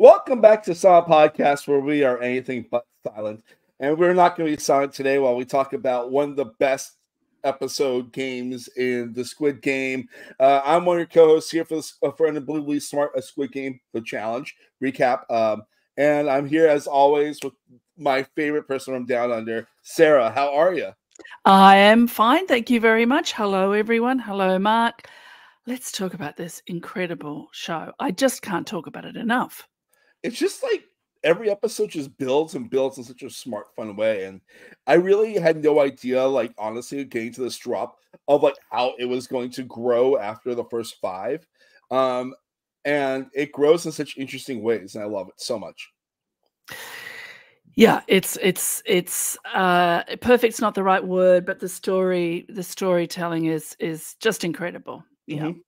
Welcome back to Silent Podcast, where we are anything but silent. And we're not going to be silent today while we talk about one of the best episode games in the Squid Game. I'm one of your co-hosts here for this Unbelievably Smart Squid Game, the challenge recap. And I'm here as always with my favorite person from Down Under, Sarah. How are you? I am fine. Thank you very much. Hello, everyone. Hello, Mark. Let's talk about this incredible show. I just can't talk about it enough. It's just like every episode just builds and builds in such a smart, fun way. And I really had no idea, like, honestly, getting to this drop of like how it was going to grow after the first five. And it grows in such interesting ways, and I love it so much. Yeah, it's perfect's not the right word, but the storytelling is just incredible. Yeah. Mm-hmm.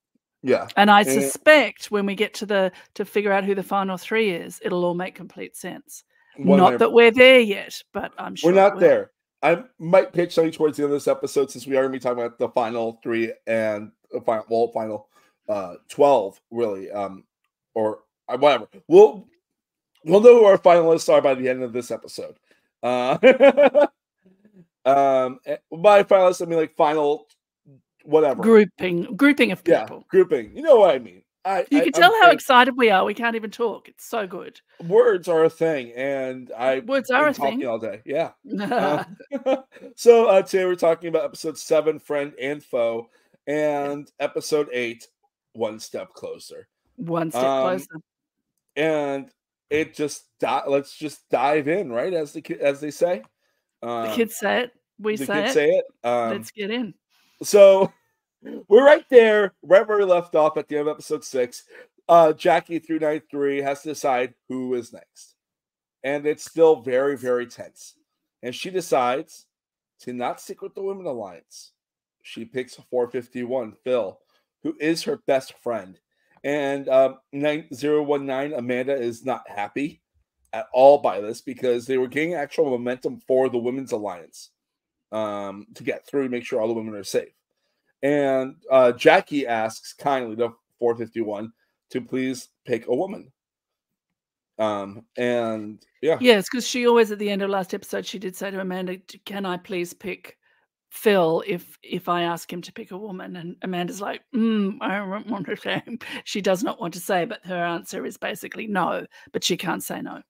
Yeah. And I suspect when we get to figure out who the final three is, it'll all make complete sense. 100%. Not that we're there yet, but I'm sure we're not there. I might pitch something towards the end of this episode, since we are going to be talking about the final three and the final 12, really, or whatever. We'll know who our finalists are by the end of this episode. By finalists, I mean like final whatever. Grouping of people. Yeah, grouping. You know what I mean. You can tell how excited we are. We can't even talk. It's so good. Words are a thing, and words are a thing all day. Yeah. So today we're talking about episode 7, Friend and Foe, and episode 8, One Step Closer. One step closer. And it just let's just dive in, right? As they say. The kids say it. We say it. Let's get in. So we're right there, right where we left off at the end of episode 6. Jackie 393 has to decide who is next. And it's still very, very tense. And she decides to not stick with the Women Alliance. She picks 451, Phil, who is her best friend. And 9019, Amanda, is not happy at all by this, because they were getting actual momentum for the Women's Alliance to get through, make sure all the women are safe. And Jackie asks kindly to 451 to please pick a woman. And yeah. Yes, because she always, at the end of last episode, she did say to Amanda, can I please pick Phil if I ask him to pick a woman? And Amanda's like, I don't want to say. She does not want to say, but her answer is basically no, but she can't say no.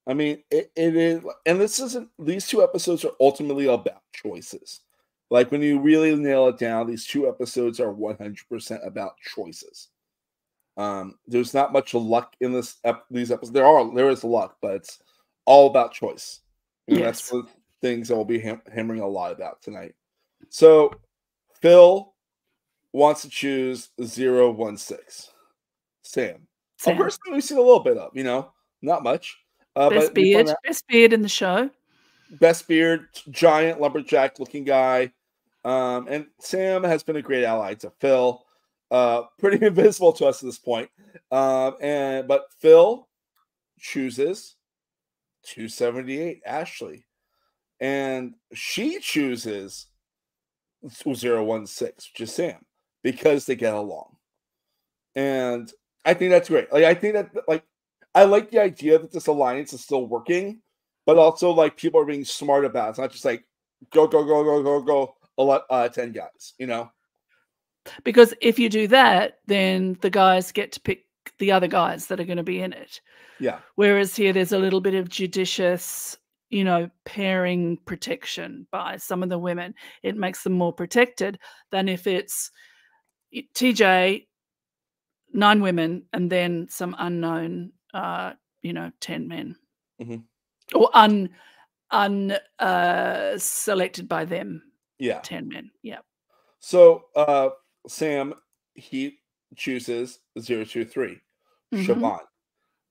I mean, it is, and these two episodes are ultimately about choices. Like, when you really nail it down, these two episodes are 100% about choices. There's not much luck in these episodes. There is luck, but it's all about choice. And yes. That's one of the things that we'll be hammering a lot about tonight. So, Phil wants to choose 016. Sam. A person we've seen a little bit of, not much. Best beard in the show. Best beard, giant lumberjack-looking guy. And Sam has been a great ally to Phil. Pretty invisible to us at this point. But Phil chooses 278, Ashley. And she chooses 016, which is Sam, because they get along. And I think that's great. I think that, I like the idea that this alliance is still working, but also, people are being smart about it. It's not just go, 10 guys, Because if you do that, then the guys get to pick the other guys that are going to be in it. Yeah. Whereas here, there's a little bit of judicious, pairing protection by some of the women. It makes them more protected than if it's TJ, 9 women, and then some unknown, 10 men. Mm-hmm. Or selected by them. Yeah. 10 men. Yeah. So Sam, he chooses 023, Siobhan.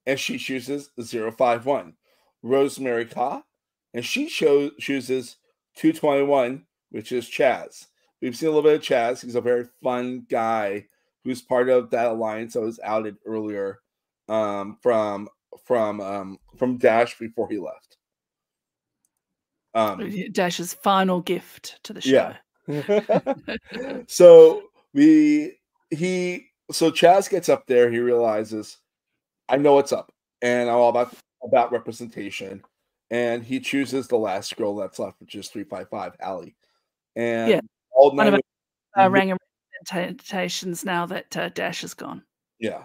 And she chooses 051, Rosemary Ka. And she chooses 221, which is Chaz. We've seen a little bit of Chaz. He's a very fun guy who's part of that alliance that was outed earlier from Dash before he left. Dash's final gift to the show. Yeah. So Chaz gets up there. He realizes, I know what's up. and all about representation. And he chooses the last girl that's left, which is 355 Allie. Yeah, And all one of nine, our rang representations now that Dash is gone. yeah,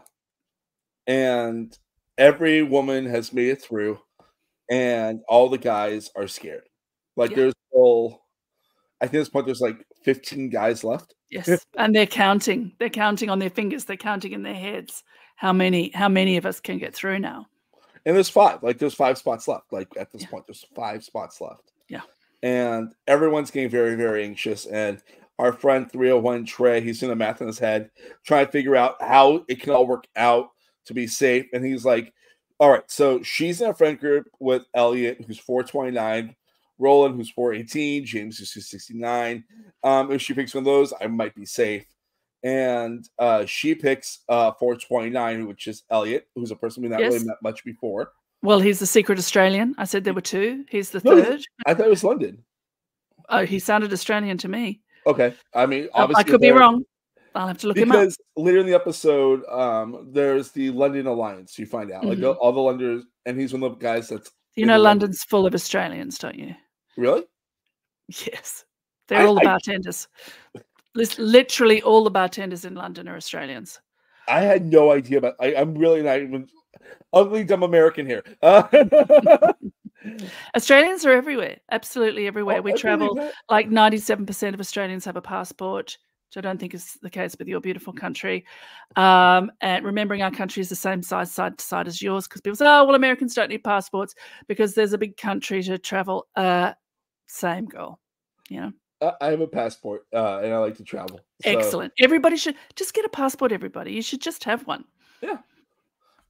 and every woman has made it through, and all the guys are scared. Like Yeah. there's still, I think at this point there's like 15 guys left. Yes, and they're counting. They're counting on their fingers. They're counting in their heads. How many of us can get through now? And there's 5. Like there's 5 spots left. Like at this Yeah. point, there's 5 spots left. Yeah. And everyone's getting very, very anxious. And our friend 301 Trey, he's doing the math in his head, trying to figure out how it can all work out to be safe. And he's like, all right, so she's in a friend group with Elliot, who's 429, Roland, who's 418, James, who's 269. If she picks one of those, I might be safe. And she picks 429, which is Elliot, who's a person we've not really met much before. Well, he's the secret Australian. I said there were 2. He's the third. I thought it was London. Oh, he sounded Australian to me. Okay. I mean, obviously I could be wrong. I'll have to look him up. Because later in the episode, there's the London Alliance, you find out. Like all the Londoners, and he's one of the guys that's... You know London's full of Australians, don't you? Really? Yes. They're all the bartenders. Literally all the bartenders in London are Australians. I had no idea about... I'm really not even... Ugly, dumb American here. Australians are everywhere. Absolutely everywhere. We travel. Like 97% of Australians have a passport, which I don't think is the case with your beautiful country. And remembering our country is the same size side to side as yours, because people say, oh, well, Americans don't need passports because there's a big country to travel. Same goal, you know. I have a passport, and I like to travel. So. Excellent. Everybody should just get a passport, everybody. You should just have one. Yeah.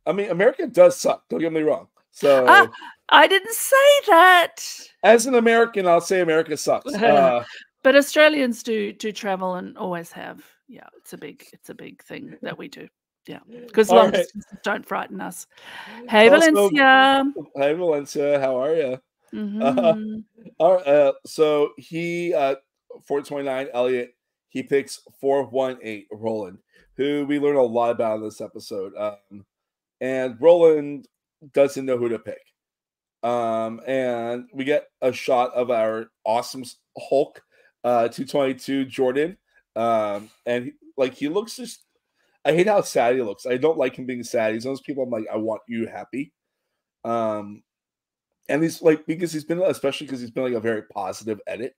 I mean, America does suck. Don't get me wrong. So I didn't say that. As an American, I'll say America sucks. But Australians do travel and always have. Yeah, it's a big thing that we do. Yeah, because long distances don't frighten us. Hey, also, Valencia. Hey, Valencia. How are you? All right. So he 429 Elliot. He picks 418 Roland, who we learn a lot about in this episode. And Roland doesn't know who to pick. And we get a shot of our awesome Hulk, 222 Jordan. And he looks just... I hate how sad he looks. I don't like him being sad. He's one of those people I'm like, I want you happy. And he's like, especially because he's been like a very positive edit.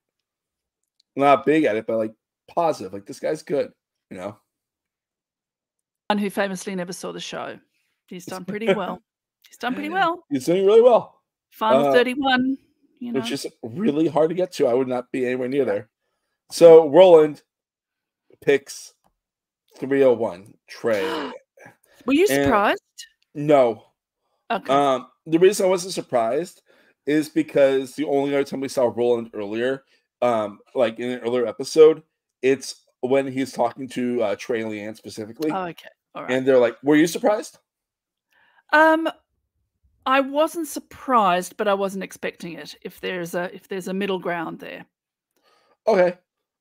Not big edit, but like positive. Like, this guy's good, you know? One who famously never saw the show. He's done pretty well. He's done pretty well. He's doing really well. Final 31, you know. Which is really hard to get to. I would not be anywhere near there. So Roland picks 301 Trey. Were you surprised? No. Okay. The reason I wasn't surprised is because the only other time we saw Roland earlier, like in an earlier episode, it's when he's talking to Trey and Leanne specifically. Oh, okay. All right. And they're like, were you surprised? I wasn't surprised, but I wasn't expecting it. If there's a middle ground there. Okay.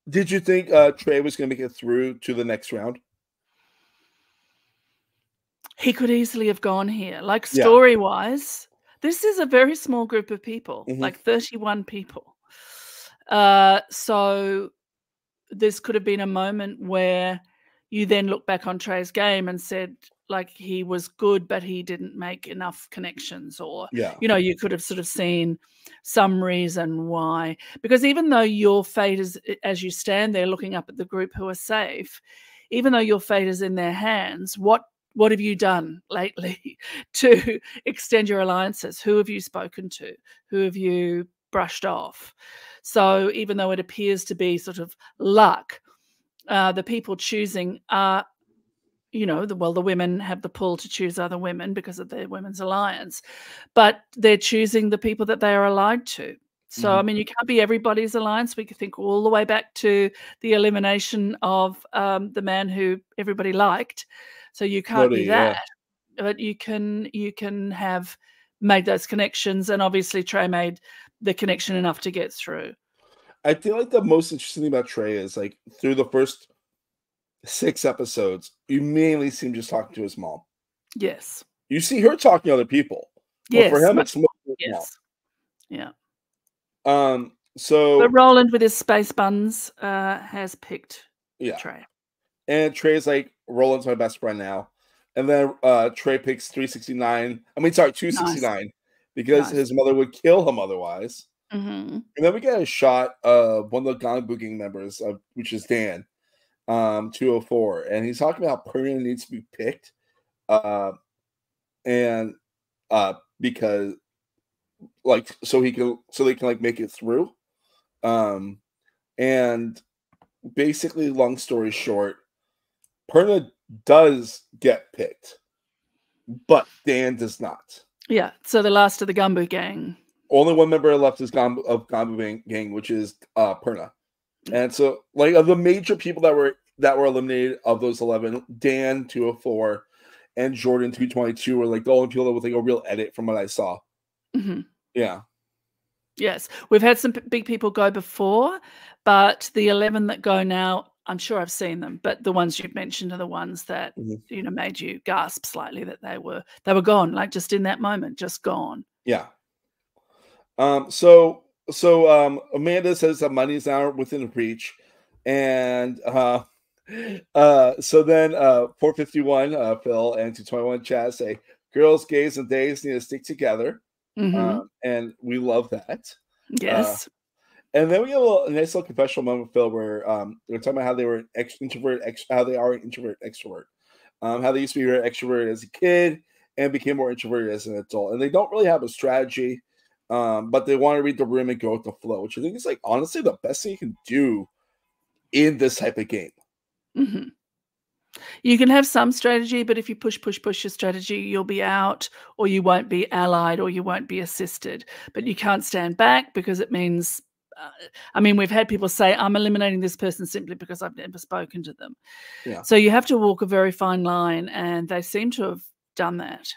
Did you think Trey was going to make it through to the next round? He could easily have gone here. Like story-wise, this is a very small group of people, like 31 people. So this could have been a moment where you then look back on Trey's game and said, like, he was good, but he didn't make enough connections, or, you know, you could have sort of seen some reason why. Because even though your fate is, as you stand there looking up at the group who are safe, even though your fate is in their hands, what have you done lately to extend your alliances? Who have you spoken to? Who have you brushed off? So even though it appears to be sort of luck, the people choosing are, you know, the women have the pull to choose other women because of their women's alliance, but they're choosing the people that they are allied to. So, I mean, you can't be everybody's alliance. We could think all the way back to the elimination of the man who everybody liked. So you can't be that, but you can have made those connections, and obviously Trey made the connection enough to get through. I feel like the most interesting thing about Trey is, like, through the first 6 episodes, you mainly see him just talking to his mom. Yes. You see her talking to other people. But for Yes, him, much it's mostly yes. Yeah. So But Roland with his space buns has picked yeah. Trey. And Trey's like, Roland's my best friend now. And then Trey picks 369. I mean, sorry, 269 because his mother would kill him otherwise. Mm-hmm. And then we get a shot of one of the Gang gang members, which is Dan, 204. And he's talking about Pernia needs to be picked. And because like so they can like make it through. And basically, long story short, Perna does get picked, but Dan does not. Yeah, so the last of the Gumbo gang. Only one member left is Gumbo gang, which is Perna. And so, like, of the major people that were eliminated of those 11, Dan 204 and Jordan 222 were like the only people that was like a real edit from what I saw. Mm-hmm. Yeah. Yes, we've had some big people go before, but the 11 that go now, I'm sure I've seen them, but the ones you've mentioned are the ones that made you gasp slightly that they were gone, like just in that moment, just gone. Yeah. So Amanda says that money's now within reach, and so then 451 Phil and 221 Chaz say girls, gays, and days need to stick together. And we love that. Yes. And then we have a nice little confessional moment, Phil, where they're talking about how they were how they are an introvert, extrovert, how they used to be very extroverted as a kid and became more introverted as an adult, and they don't really have a strategy, but they want to read the room and go with the flow, which I think is like honestly the best thing you can do in this type of game. Mm-hmm. You can have some strategy, but if you push your strategy, you'll be out, or you won't be allied, or you won't be assisted. But you can't stand back because it means, I mean, we've had people say, I'm eliminating this person simply because I've never spoken to them. Yeah. So you have to walk a very fine line, and they seem to have done that.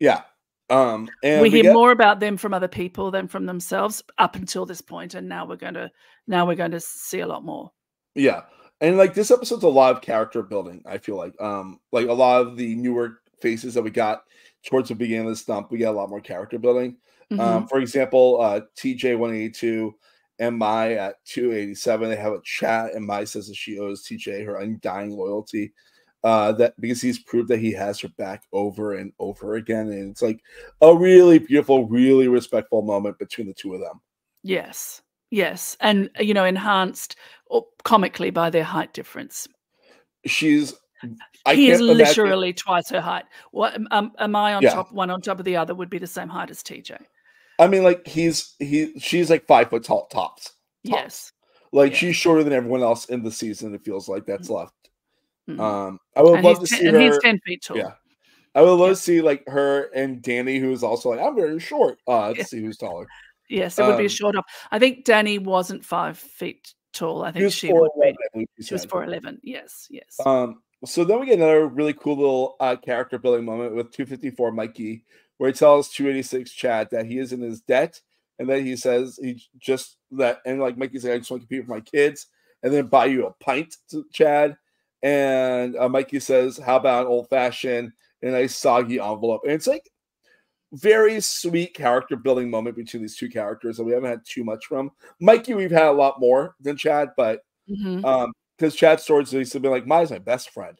Yeah. And we hear more about them from other people than from themselves up until this point, and now we're going to see a lot more. Yeah. And like this episode's a lot of character building, I feel like. Like a lot of the newer faces that we got towards the beginning of the stump, we get a lot more character building. For example, TJ 182 and Mai at 287, they have a chat, and Mai says that she owes TJ her undying loyalty. That because he's proved that he has her back over and over again. And it's like a really beautiful, really respectful moment between the two of them. Yes. Yes, and enhanced comically by their height difference. He is literally twice her height. What am I on top? One on top of the other would be the same height as TJ. I mean, like she's like 5 foot tall tops. Yes, like she's shorter than everyone else in the season. It feels like that's left. Mm-hmm. I would love to see her. He's 10 feet tall. Yeah, I would love to see like her and Danny, who is also like I'm very short. To see who's taller. Yes, it would be a short off. I think Danny wasn't 5 feet tall. I think she would be. She was 4'11". Yes, yes. So then we get another really cool little character building moment with 254 Mikey, where he tells 286 Chad that he is in his debt, and then he says he just that, and like Mikey's like, I just want to compete with my kids, and then buy you a pint to Chad, and Mikey says, how about an old fashioned and a soggy envelope, and it's like very sweet character building moment between these two characters that we haven't had too much from. Mikey, we've had a lot more than Chad, but because Chad's stories used to be like, Mai's my best friend.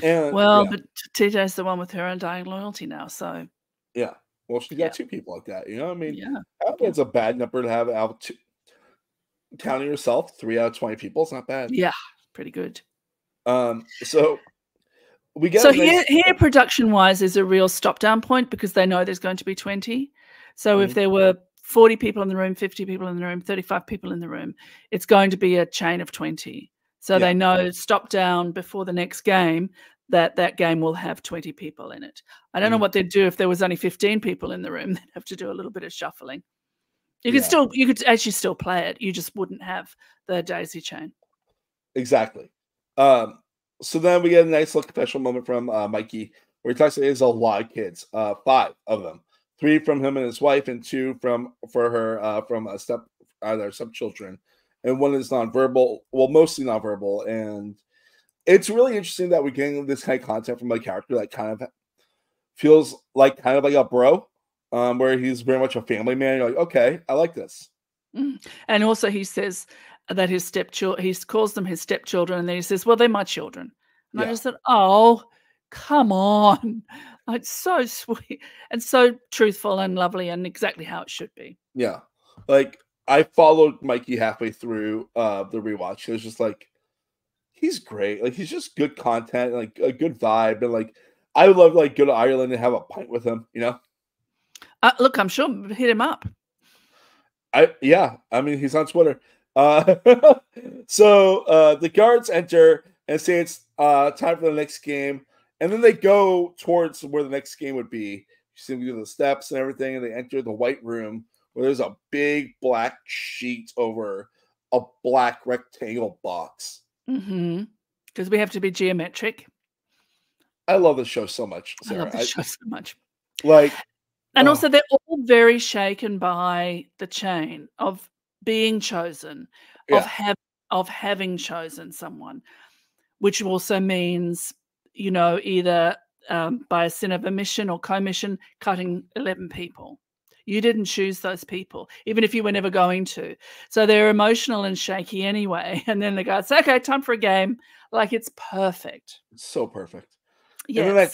And but TJ's the one with her undying loyalty now, so yeah. Well, she's got two people like that, I mean, I don't think it's a bad number to have out. Counting yourself, 3 out of 20 people, it's not bad. Yeah, pretty good. So we get here production wise is a real stop down point because they know there's going to be 20. So if there were 40 people in the room, 50 people in the room, 35 people in the room, it's going to be a chain of 20. So they know stop down before the next game that game will have 20 people in it. I don't know what they'd do if there was only 15 people in the room. They'd have to do a little bit of shuffling. You could actually still play it. You just wouldn't have the daisy chain. Exactly. So then we get a nice little confessional moment from Mikey, where he talks about there's a lot of kids, 5 of them, 3 from him and his wife, and 2 from their stepchildren, and 1 is nonverbal, well, mostly nonverbal, and it's really interesting that we're getting this kind of content from a character that kind of feels like a bro, where he's very much a family man. You're like, okay, I like this. And also, he says that his stepchildren, he calls them his stepchildren, and then he says, "Well, they're my children." And I Yeah. just thought, "Oh, come on!" It's so sweet and so truthful and lovely, and exactly how it should be. Yeah. Like, I followed Mikey halfway through the rewatch. It was just like, he's great. Like, he's just good content, like a good vibe, and like I would love to like go to Ireland and have a pint with him. Look, I'm sure hit him up. I mean, he's on Twitter. Uh, so the guards enter and say it's time for the next game, and then they go towards where the next game would be. You see them do the steps and everything, and they enter the white room where there's a big black sheet over a black rectangle box. Because we have to be geometric. I love this show so much, Sarah. I love this show so much. Like, and also they're all very shaken by the chain of being chosen, of having chosen someone, which also means, either by a sin of omission or commission, cutting 11 people. You didn't choose those people, even if you were never going to. So they're emotional and shaky anyway. And then the guy says, okay, time for a game. Like, it's perfect. It's so perfect. Yes. And then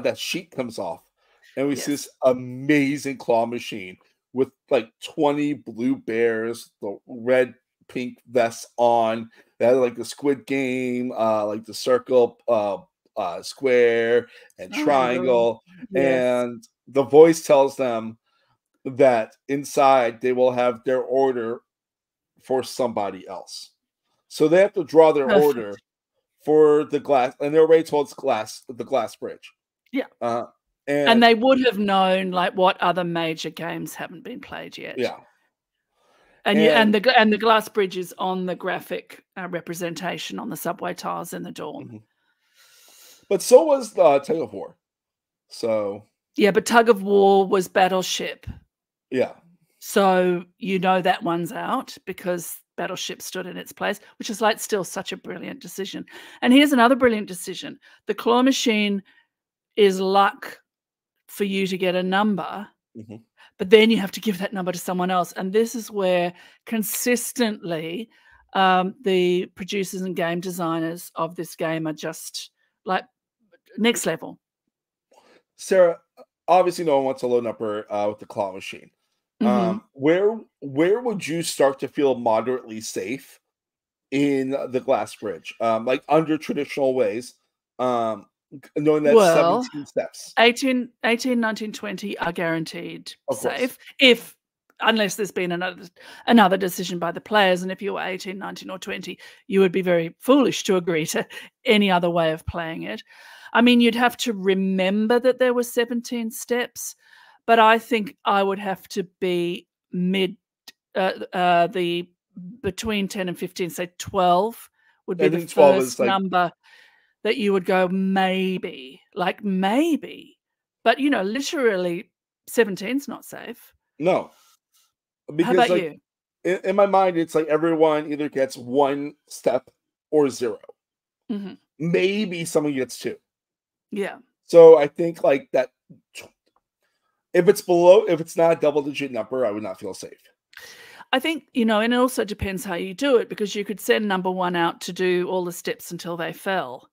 that sheet comes off, and we see this amazing claw machine with like 20 blue bears, the red, pink vests on. They had like the Squid Game, like the circle, square, and triangle. And the voice tells them that inside they will have their order for somebody else. So they have to draw their order for the glass, and they're already told the glass bridge. Yeah. And they would have known like what other major games haven't been played yet. Yeah. And the glass bridge is on the graphic representation on the subway tiles in the dorm. But so was the Tug of War. So yeah, but Tug of War was Battleship. Yeah. So that one's out because Battleship stood in its place, which is like still such a brilliant decision. And here's another brilliant decision. The claw machine is luck for you to get a number, but then you have to give that number to someone else. And this is where consistently the producers and game designers of this game are just like next level. Sarah, obviously no one wants to load up with the claw machine. Where would you start to feel moderately safe in the glass bridge? Like under traditional ways, knowing that 17 steps. 18, 19, 20 are guaranteed safe. Unless there's been another decision by the players, and if you were 18, 19, or 20, you would be very foolish to agree to any other way of playing it. I mean, you'd have to remember that there were 17 steps, but I think I would have to be between 10 and 15, say 12 would be the first number that you would go maybe. But literally 17's not safe. No. Because, how about you? In my mind, it's like everyone either gets 1 step or 0. Maybe someone gets 2. Yeah. So I think like that, if it's not a double-digit number, I would not feel safe. I think, and it also depends how you do it, because you could send number 1 out to do all the steps until they fell.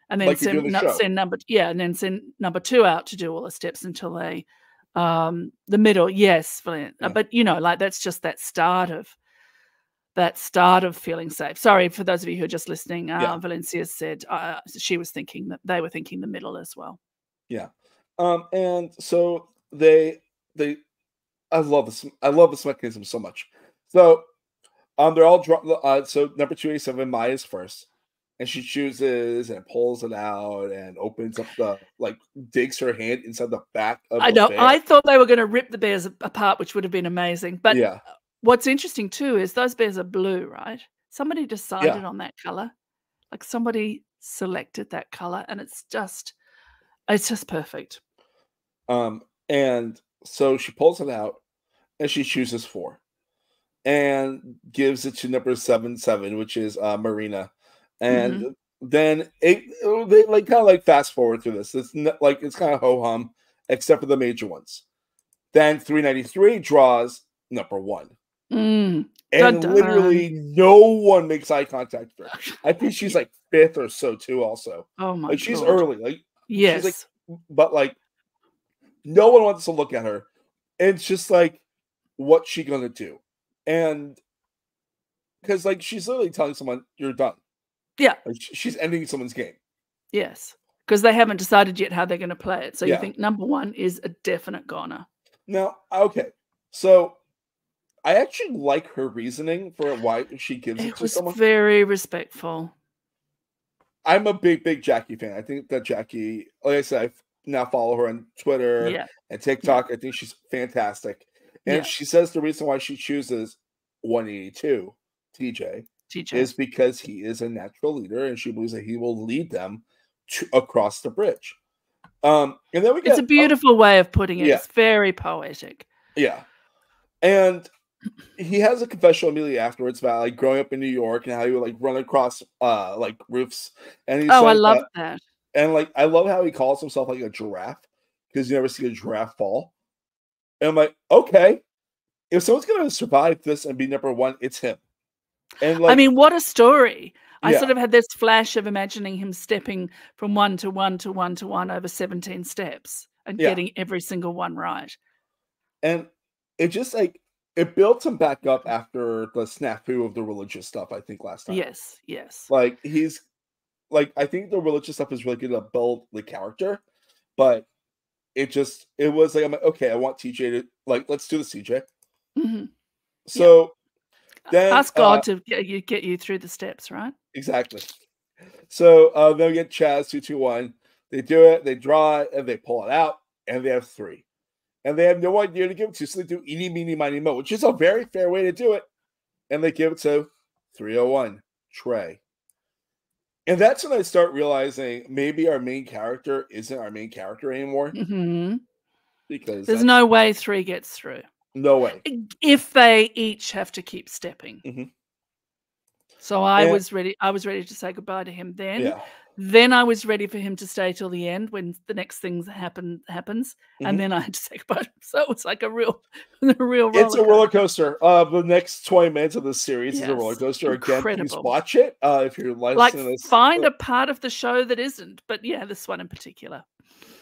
And then send number 2 out to do all the steps until they the middle. Yes, but that's just that start of feeling safe. Sorry for those of you who are just listening. Valencia said she was thinking that they were thinking the middle as well. Yeah. And so I love this mechanism so much. So they're all so number 287, Maya's first. And she chooses and pulls it out and opens up digs her hand inside the back of the bear. I thought they were going to rip the bears apart, which would have been amazing. But what's interesting too is those bears are blue, right? Somebody decided on that color. Like somebody selected that color, and it's just perfect. And so she pulls it out and she chooses 4 and gives it to number 77, which is Marina. And then they like kind of like fast forward through this. It's like it's kind of ho hum, except for the major ones. Then 393 draws number 1. Mm. And literally no one makes eye contact with her. I think she's like 5th or so too. Also, oh my like she's God. early. Like yes, she's like, but like no one wants to look at her. And it's just like, what's she gonna do? And because like she's literally telling someone you're done. yeah, Like, she's ending someone's game. yes, because they haven't decided yet how they're going to play it. So Yeah. you think number 1 is a definite goner. Now, okay, so I actually like her reasoning for why she gives it to someone. It was very respectful. I'm a big Jackie fan. I think that Jackie, like I said, I now follow her on Twitter and TikTok. I think she's fantastic. And she says the reason why she chooses 182 TJ is because he is a natural leader, and she believes that he will lead them across the bridge. And then we get it's a beautiful way of putting it. Yeah. It's very poetic. Yeah. And he has a confessional immediately afterwards about like growing up in New York and how he would like run across like roofs. And he I love that. And like I love how he calls himself like a giraffe because you never see a giraffe fall. And I'm like, okay, if someone's gonna survive this and be number 1, it's him. And like, I mean, what a story. I sort of had this flash of imagining him stepping from 1 to 1 to 1 to 1 over 17 steps and getting every single one right. And it just like it built him back up after the snafu of the religious stuff, I think, last time. Yes. Like he's like, I think the religious stuff is really good to build the character, but it was like, I'm like, okay, I want TJ to like, let's do the CJ. Mm-hmm. So then ask God to get you through the steps, right? Exactly. So then we get Chaz 221. They do it, they draw it, and they pull it out, and they have 3. And they have no idea to give it to, so they do eeny, meeny, miny, mo, which is a very fair way to do it. And they give it to 301, Trey. And that's when I start realizing maybe our main character isn't our main character anymore. Mm-hmm. Because there's no way 3 gets through. No way. If they each have to keep stepping. Mm-hmm. So I was ready to say goodbye to him then. Yeah. Then I was ready for him to stay till the end when the next thing happens. Mm-hmm. And then I had to say goodbye to him. So it's like a real roller It's a roller coaster. The next 20 minutes of this series is a roller coaster. Incredible. Again, please watch it if you're listening to this. Find a part of the show that isn't. But yeah, this one in particular.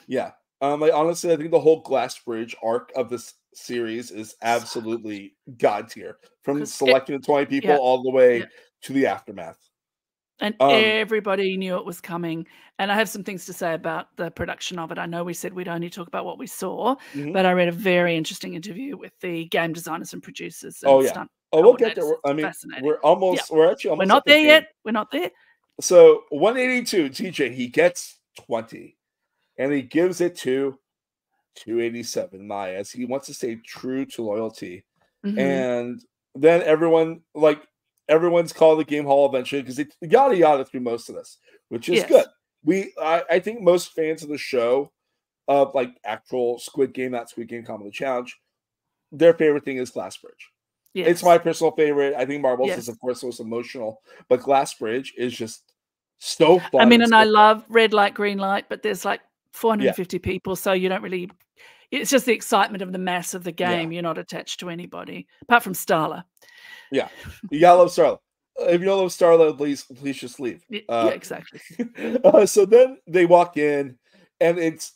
Yeah. Like honestly, I think the whole Glass Bridge arc of this series is absolutely god tier. From selecting the 20 people all the way to the aftermath. And everybody knew it was coming. And I have some things to say about the production of it. I know we said we'd only talk about what we saw, but I read a very interesting interview with the game designers and producers. And stunt we'll get there. I mean, we're actually almost. We're not there yet. We're not there. So 182, TJ, he gets 20. And he gives it to 287, Maya, as he wants to stay true to loyalty. Mm-hmm. And then everyone's called the game hall eventually because they yada yada through most of this, which is good. I think most fans of the show, of like actual Squid Game, not Squid Game Comedy Challenge, their favorite thing is Glass Bridge. Yes. It's my personal favorite. I think Marbles is of course most emotional, but Glass Bridge is just so fun. I mean, and I love red light, green light, but there's like 450 people, so you don't really. It's just the excitement of the mass of the game. You're not attached to anybody apart from Starla. Yeah, you gotta love Starla. If you don't love Starla, please just leave. Yeah, exactly. So then they walk in, and it's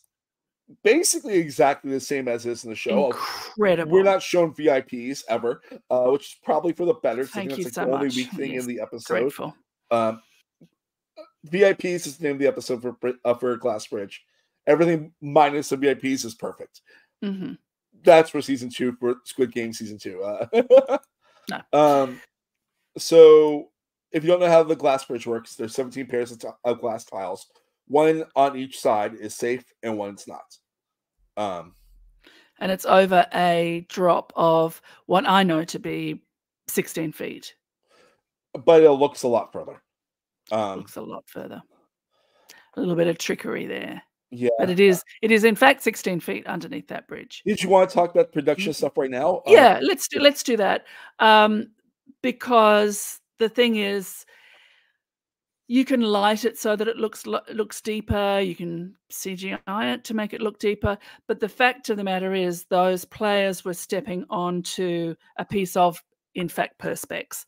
basically exactly the same as is in the show. Incredible. We're not shown VIPs ever, which is probably for the better. Thank you that's so the only much. weak thing in the episode. Grateful. VIPs is the name of the episode for Glass Bridge. Everything minus the VIPs is perfect. Mm-hmm. That's for season 2 for Squid Game season 2. No. So if you don't know how the Glass Bridge works, there's 17 pairs of glass tiles. One on each side is safe and one's not. And it's over a drop of what I know to be 16 feet. But it looks a lot further. Looks a lot further. A little bit of trickery there. Yeah. But it is in fact 16 feet underneath that bridge. Did you want to talk about production stuff right now? Yeah, let's do that. Because the thing is, You can light it so that it looks deeper. You can CGI it to make it look deeper. But the fact of the matter is those players were stepping onto a piece of, in fact, perspex,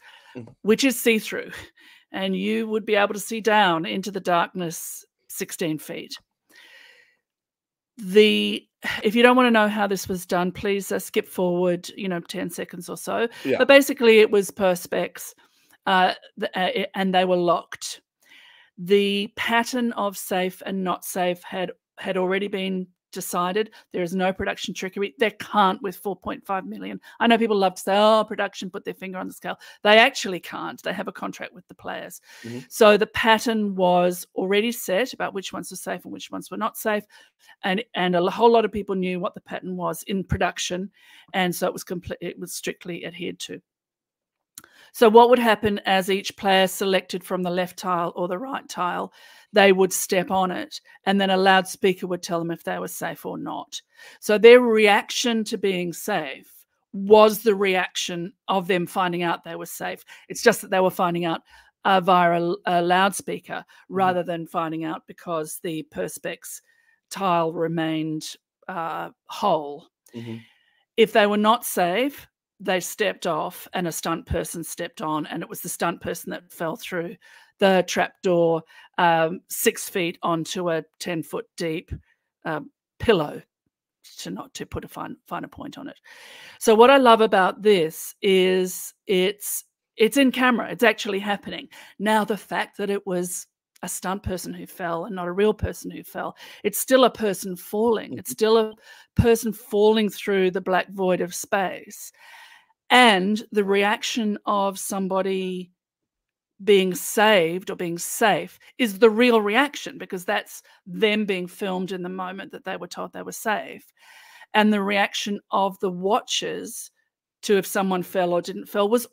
which is see-through. And you would be able to see down into the darkness 16 feet. If you don't want to know how this was done, please skip forward, 10 seconds or so. Yeah. But basically it was perspex, and they were locked. The pattern of safe and not safe had already been decided. There is no production trickery. There can't with 4.5 million. I know people love to say, oh, production put their finger on the scale. They actually can't. They have a contract with the players. So the pattern was already set about which ones were safe and which ones were not safe. And a whole lot of people knew what the pattern was in production. And so it was strictly adhered to. So what would happen as each player selected from the left tile or the right tile, they would step on it, and then a loudspeaker would tell them if they were safe or not. So their reaction to being safe was the reaction of them finding out they were safe. It's just that they were finding out via a loudspeaker rather than finding out because the perspex tile remained whole. If they were not safe, they stepped off and a stunt person stepped on, and it was the stunt person that fell through the trapdoor 6 feet onto a 10-foot deep pillow, to put a finer point on it. So what I love about this is it's in camera. It's actually happening. Now, the fact that it was a stunt person who fell and not a real person who fell, it's still a person falling. It's still a person falling through the black void of space. And the reaction of somebody being saved or being safe is the real reaction, because that's them being filmed in the moment that they were told they were safe. And the reaction of the watchers to if someone fell or didn't fall was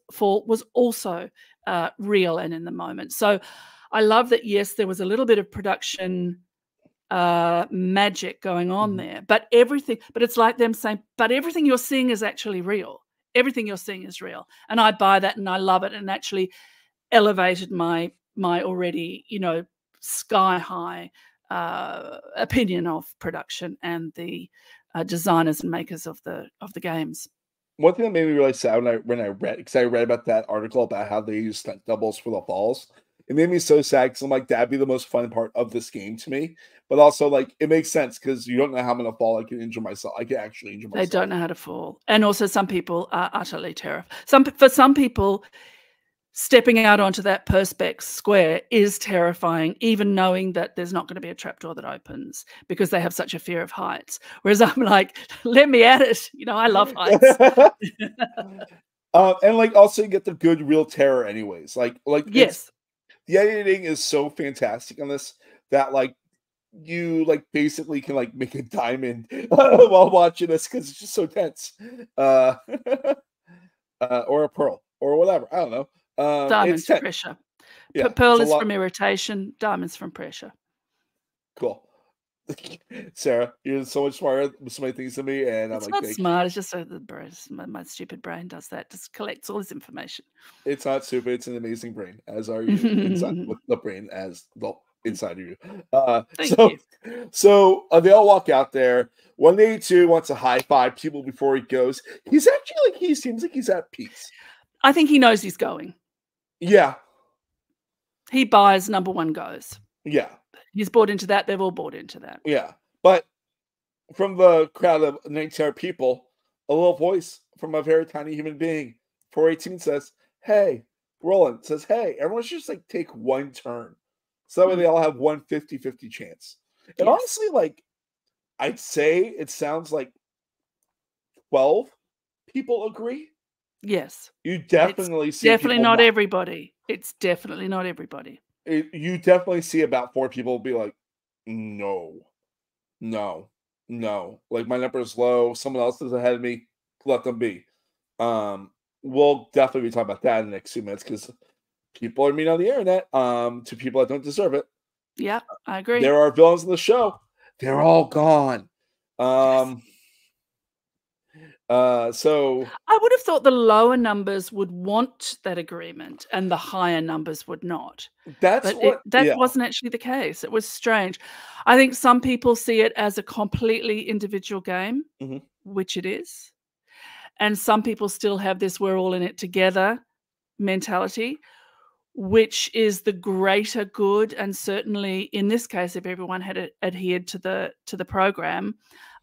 also real and in the moment. So I love that, yes, there was a little bit of production magic going on there, but it's like them saying, but everything you're seeing is actually real. Everything you're seeing is real. And I buy that and I love it, and actually elevated my already, sky high opinion of production and the designers and makers of the games. One thing that made me really sad when I read, because I read about that article about how they use stunt doubles for the falls, it made me so sad because I'm like, that'd be the most fun part of this game to me. But also, like, it makes sense because you don't know how I'm going to fall. I can injure myself. I can actually injure myself. They don't know how to fall. And also some people are utterly terrified. For some people, stepping out onto that perspex square is terrifying, even knowing that there's not going to be a trapdoor that opens, because they have such a fear of heights. Whereas I'm like, let me at it. I love heights. And like, also you get the good real terror anyways. Like yes. The editing is so fantastic on this that like you like basically can like make a diamond while watching this because it's just so tense. Or a pearl or whatever. I don't know. Diamonds from pressure. Yeah, pearl is from irritation. Diamonds from pressure. Cool. Sarah, you're so much smarter with so many things than me, and it's not smart. It's just my stupid brain does that. Just collects all this information. It's not stupid. It's an amazing brain, as are you inside with the brain as well inside of you. Thank you. So they all walk out there. 182 wants to high five people before he goes. He's actually he seems like he's at peace. I think he knows he's going. Yeah. He buys number one goes. Yeah. He's bought into that. They've all bought into that. Yeah. But from the crowd of 19 people, a little voice from a very tiny human being, 418 says, hey, Roland says, hey, everyone should just like take one turn. So that way they all have 150-50 chance. And honestly, like, I'd say it sounds like 12 people agree. Yes. You definitely see definitely not everybody. It's definitely not everybody. You definitely see about 4 people be like, no. Like my number is low. Someone else is ahead of me. Let them be. We'll definitely be talking about that in the next 2 minutes because people are mean on the internet to people that don't deserve it. Yeah, I agree. There are villains in the show. They're all gone. Yes. So I would have thought the lower numbers would want that agreement and the higher numbers would not. that's But what, that yeah. wasn't actually the case. It was strange. I think some people see it as a completely individual game, Mhm. which it is. And some people still have this "we're all in it together" mentality, which is the greater good. And certainly in this case, if everyone had adhered to the program,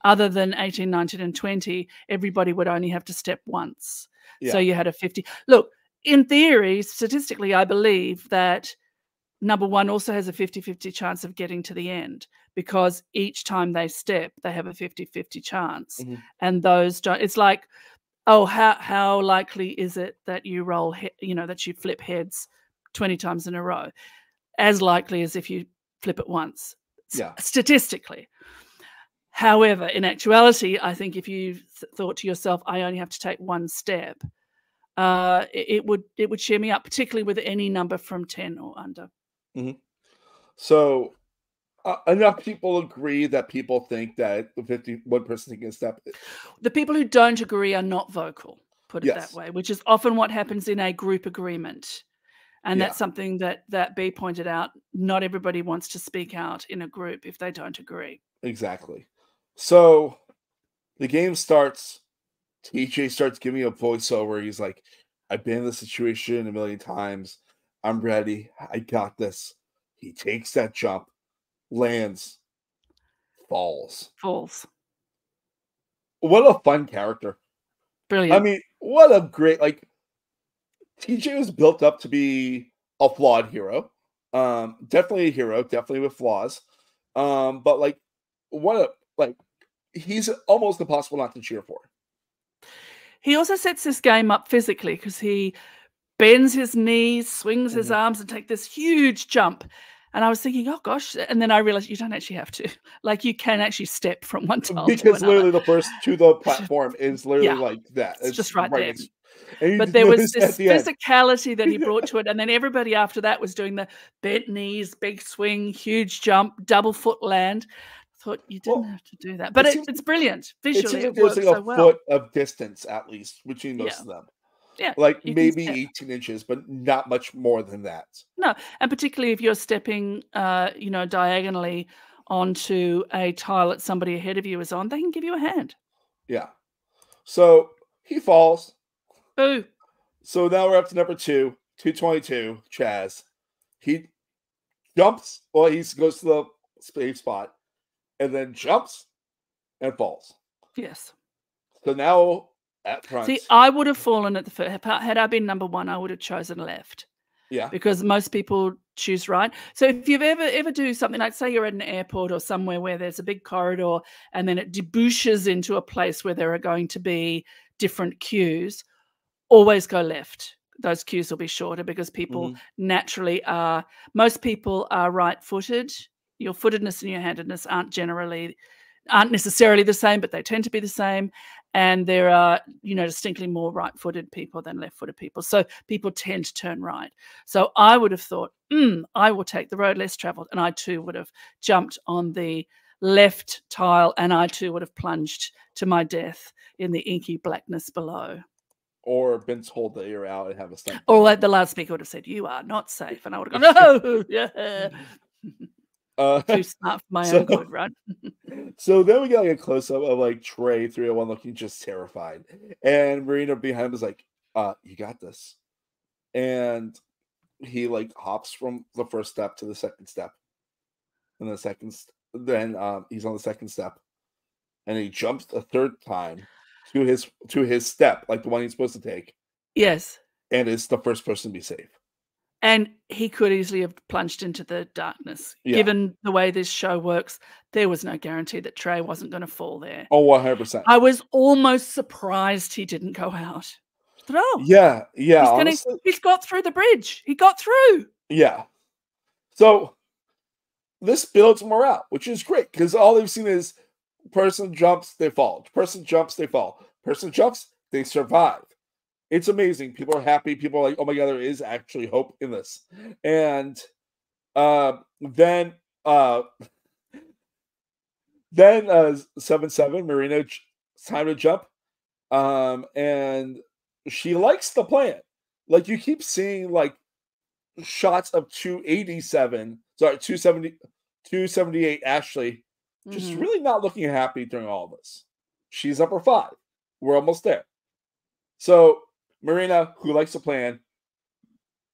other than 18, 19, and 20, everybody would only have to step once. So Yeah. you had a 50. Look, in theory, statistically, I believe that number one also has a 50-50 chance of getting to the end, because each time they step, they have a 50-50 chance. Mhm. And those don't, it's like, oh, how likely is it that you roll, that you flip heads 20 times in a row? As likely as if you flip it once, Yeah. statistically. However, in actuality, I think if you thought to yourself, I only have to take one step, it would cheer me up, particularly with any number from 10 or under. Mhm. So enough people agree that people think that the 51 person taking a step. The people who don't agree are not vocal, put it that Yes. way, which is often what happens in a group agreement. And Yeah. that's something that B pointed out. Not everybody wants to speak out in a group if they don't agree. Exactly. So the game starts. TJ starts giving a voiceover. He's like, I've been in this situation a million times. I'm ready. I got this. He takes that jump, lands, falls. False. What a fun character. I Brilliant. mean, what a great, like, TJ was built up to be a flawed hero. Definitely a hero, definitely with flaws. But like, what a, like, he's almost impossible not to cheer for. He also sets this game up physically because he bends his knees, swings his Mhm. arms, and take this huge jump. And I was thinking, oh gosh, and then I realized you don't actually have to. Like, you can actually step from one tile to Because another. literally the first to the platform is literally Yeah, like that. it's It's just right right there. next, and you But there was notice at this the end. physicality that he brought to it, and then everybody after that was doing the bent knees, big swing, huge jump, double foot land. I thought you didn't Well, have to do that, but it seems it's brilliant. it Visually, seems like it there's like works a so well. foot of distance at least between most Yeah, of them. yeah, Like you can maybe step. 18 inches, but not much more than that. No, and particularly if you're stepping, diagonally onto a tile that somebody ahead of you is on, they can give you a hand. Yeah. So he falls. Boo. So now we're up to number two, 222, Chaz. He jumps, well, he goes to the safe spot and then jumps and falls. Yes. So now at See, front, I would have fallen at the first. Had I been number one, I would have chosen left. yeah, Because most people choose right. So if you've ever do something like, say you're at an airport or somewhere where there's a big corridor and then it debouches into a place where there are going to be different queues, always go left. Those queues will be shorter because people mhm, naturally are, most people are right-footed. Your footedness and your handedness aren't necessarily the same, but they tend to be the same. And there are, distinctly more right-footed people than left-footed people. So people tend to turn right. So I would have thought, I will take the road less traveled. And I too would have jumped on the left tile, and I too would have plunged to my death in the inky blackness below. or been told that you're out and have a stunt Or double. like the loudspeaker would have said, "You are not safe," and I would have gone, "No, yeah." Uh, Too smart for my so own good, right? so then we got like a close up of like Trey 301 looking just terrified, and Marina behind him is like, you got this," and he like hops from the first step to the second step, and then he's on the second step, and he jumps a third time to his step, like the one he's supposed to take, Yes. and is the first person to be safe. And he could easily have plunged into the darkness. Yeah. Given the way this show works, there was no guarantee that Trey wasn't gonna fall there. Oh, 100%. I was almost surprised he didn't go out. I thought, "Oh, Yeah, yeah, honestly, he's got through the bridge. He got through." yeah. So this builds morale, which is great because all they've seen is person jumps, they fall. Person jumps, they fall. Person jumps, they survive. It's amazing. People are happy. People are like, "Oh my god, there is actually hope in this." And then uh, 7-7, Marino, it's time to jump. And she likes the plan. Like, you keep seeing like shots of 278 Ashley just Mhm. really not looking happy during all this. She's upper 5. We're almost there. So Marina, who likes to plan,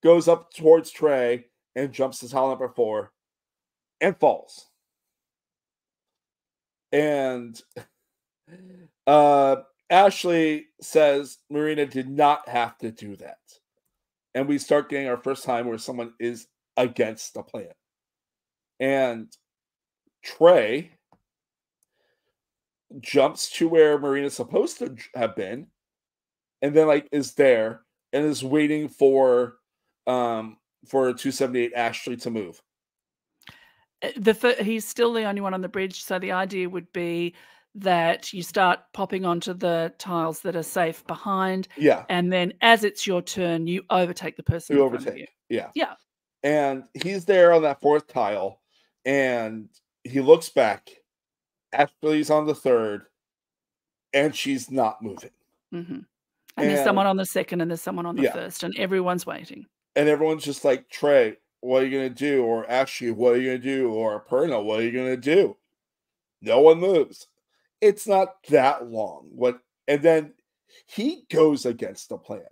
goes up towards Trey and jumps to tile number 4 and falls. And Ashley says Marina did not have to do that. And we start getting our first time where someone is against the plan. And Trey jumps to where Marina's supposed to have been, and then like is there and is waiting for 278 Ashley to move. He's still the only one on the bridge, so the idea would be that you start popping onto the tiles that are safe behind, Yeah, and then as it's your turn, you overtake the person you in front of you. overtake. Yeah. Yeah. And he's there on that 4th tile, and he looks back. Ashley's on the 3rd, and she's not moving. Mhm. And there's someone on the 2nd, and there's someone on the Yeah. 1st, and everyone's waiting. And everyone's just like, Trey, what are you going to do? Or Ashley, what are you going to do? Or Perna, what are you going to do? No one moves. It's not that long. And then he goes against the plan.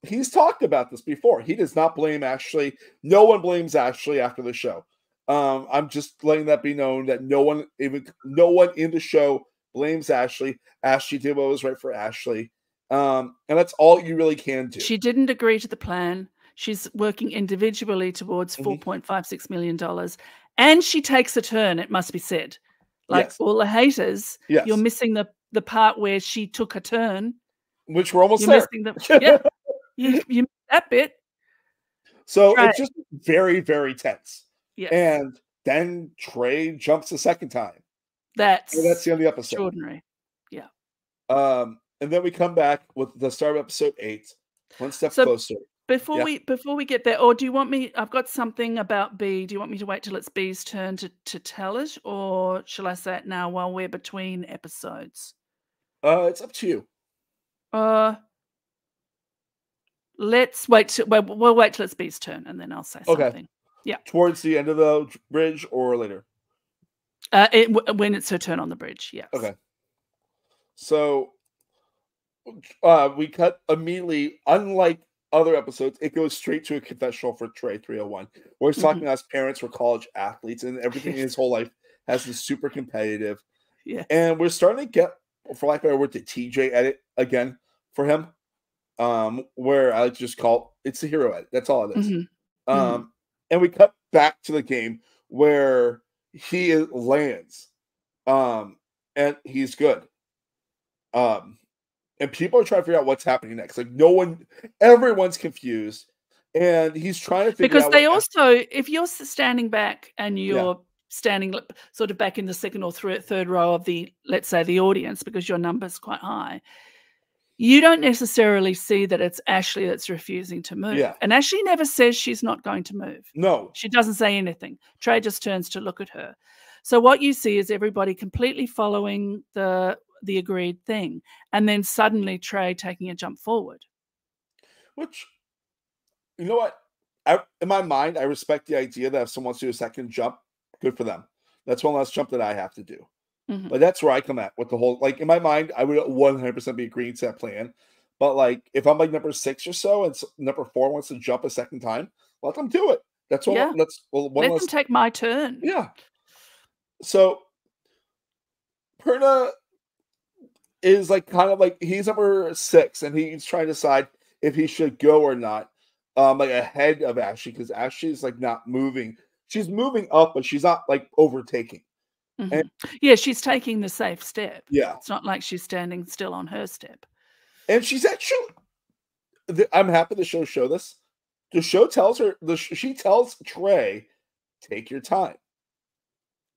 He's talked about this before. He does not blame Ashley. No one blames Ashley after the show. I'm just letting that be known that no one in the show blames Ashley. Ashley did what was right for Ashley. And that's all you really can do. She didn't agree to the plan. She's working individually towards $4.56 million. And she takes a turn, it must be said. Like Yes. all the haters, Yes. you're missing the part where she took a turn. Which we're almost You're there. missing yeah. You missed that bit. So Right. it's just very, very tense. Yes. And then Trey jumps a second time. That's the end of the episode. Extraordinary. Yeah. And then we come back with the start of episode 8, one step closer. Before we get there, or do you want me? I've got something about B. Do you want me to wait till it's B's turn to tell it, or shall I say it now while we're between episodes? It's up to you. Let's wait. We'll wait till it's B's turn, and then I'll say something. Yeah. Towards the end of the bridge or later? When it's her turn on the bridge. Yes. Okay. So we cut immediately. Unlike other episodes, it goes straight to a confessional for Trey 301, where he's talking about his parents were college athletes and everything in his whole life has been super competitive. Yeah. And we're starting to get, for lack of a better word, the TJ edit again for him. Where I like to just call it's the hero edit. That's all it is. And we cut back to the game where he lands. And he's good. And people are trying to figure out what's happening next. Like everyone's confused, and he's trying to figure out. Because they also, if you're standing back and you're standing sort of back in the second or third row of let's say the audience, because your number's quite high, you don't necessarily see that it's Ashley that's refusing to move. Yeah. And Ashley never says she's not going to move. No. She doesn't say anything. Trey just turns to look at her. So what you see is everybody completely following the agreed thing, and then suddenly Trey taking a jump forward. Which, you know what? In my mind, I respect the idea that if someone wants to do a second jump, good for them. That's one less jump that I have to do. But that's where I come at with the whole, like, in my mind, I would 100% be agreeing to that plan. But like, if I'm like number 6 or so, and number 4 wants to jump a second time, let them do it. That's one. Yeah. Let them take my turn. Yeah. So Perna is like kind of like he's number 6, and he's trying to decide if he should go or not. Like ahead of Ashley, because Ashley's like not moving. She's moving up, but she's not like overtaking. Yeah, she's taking the safe step. Yeah. It's not like she's standing still on her step. And she's actually, I'm happy the show this. The show tells her, she tells Trey, take your time.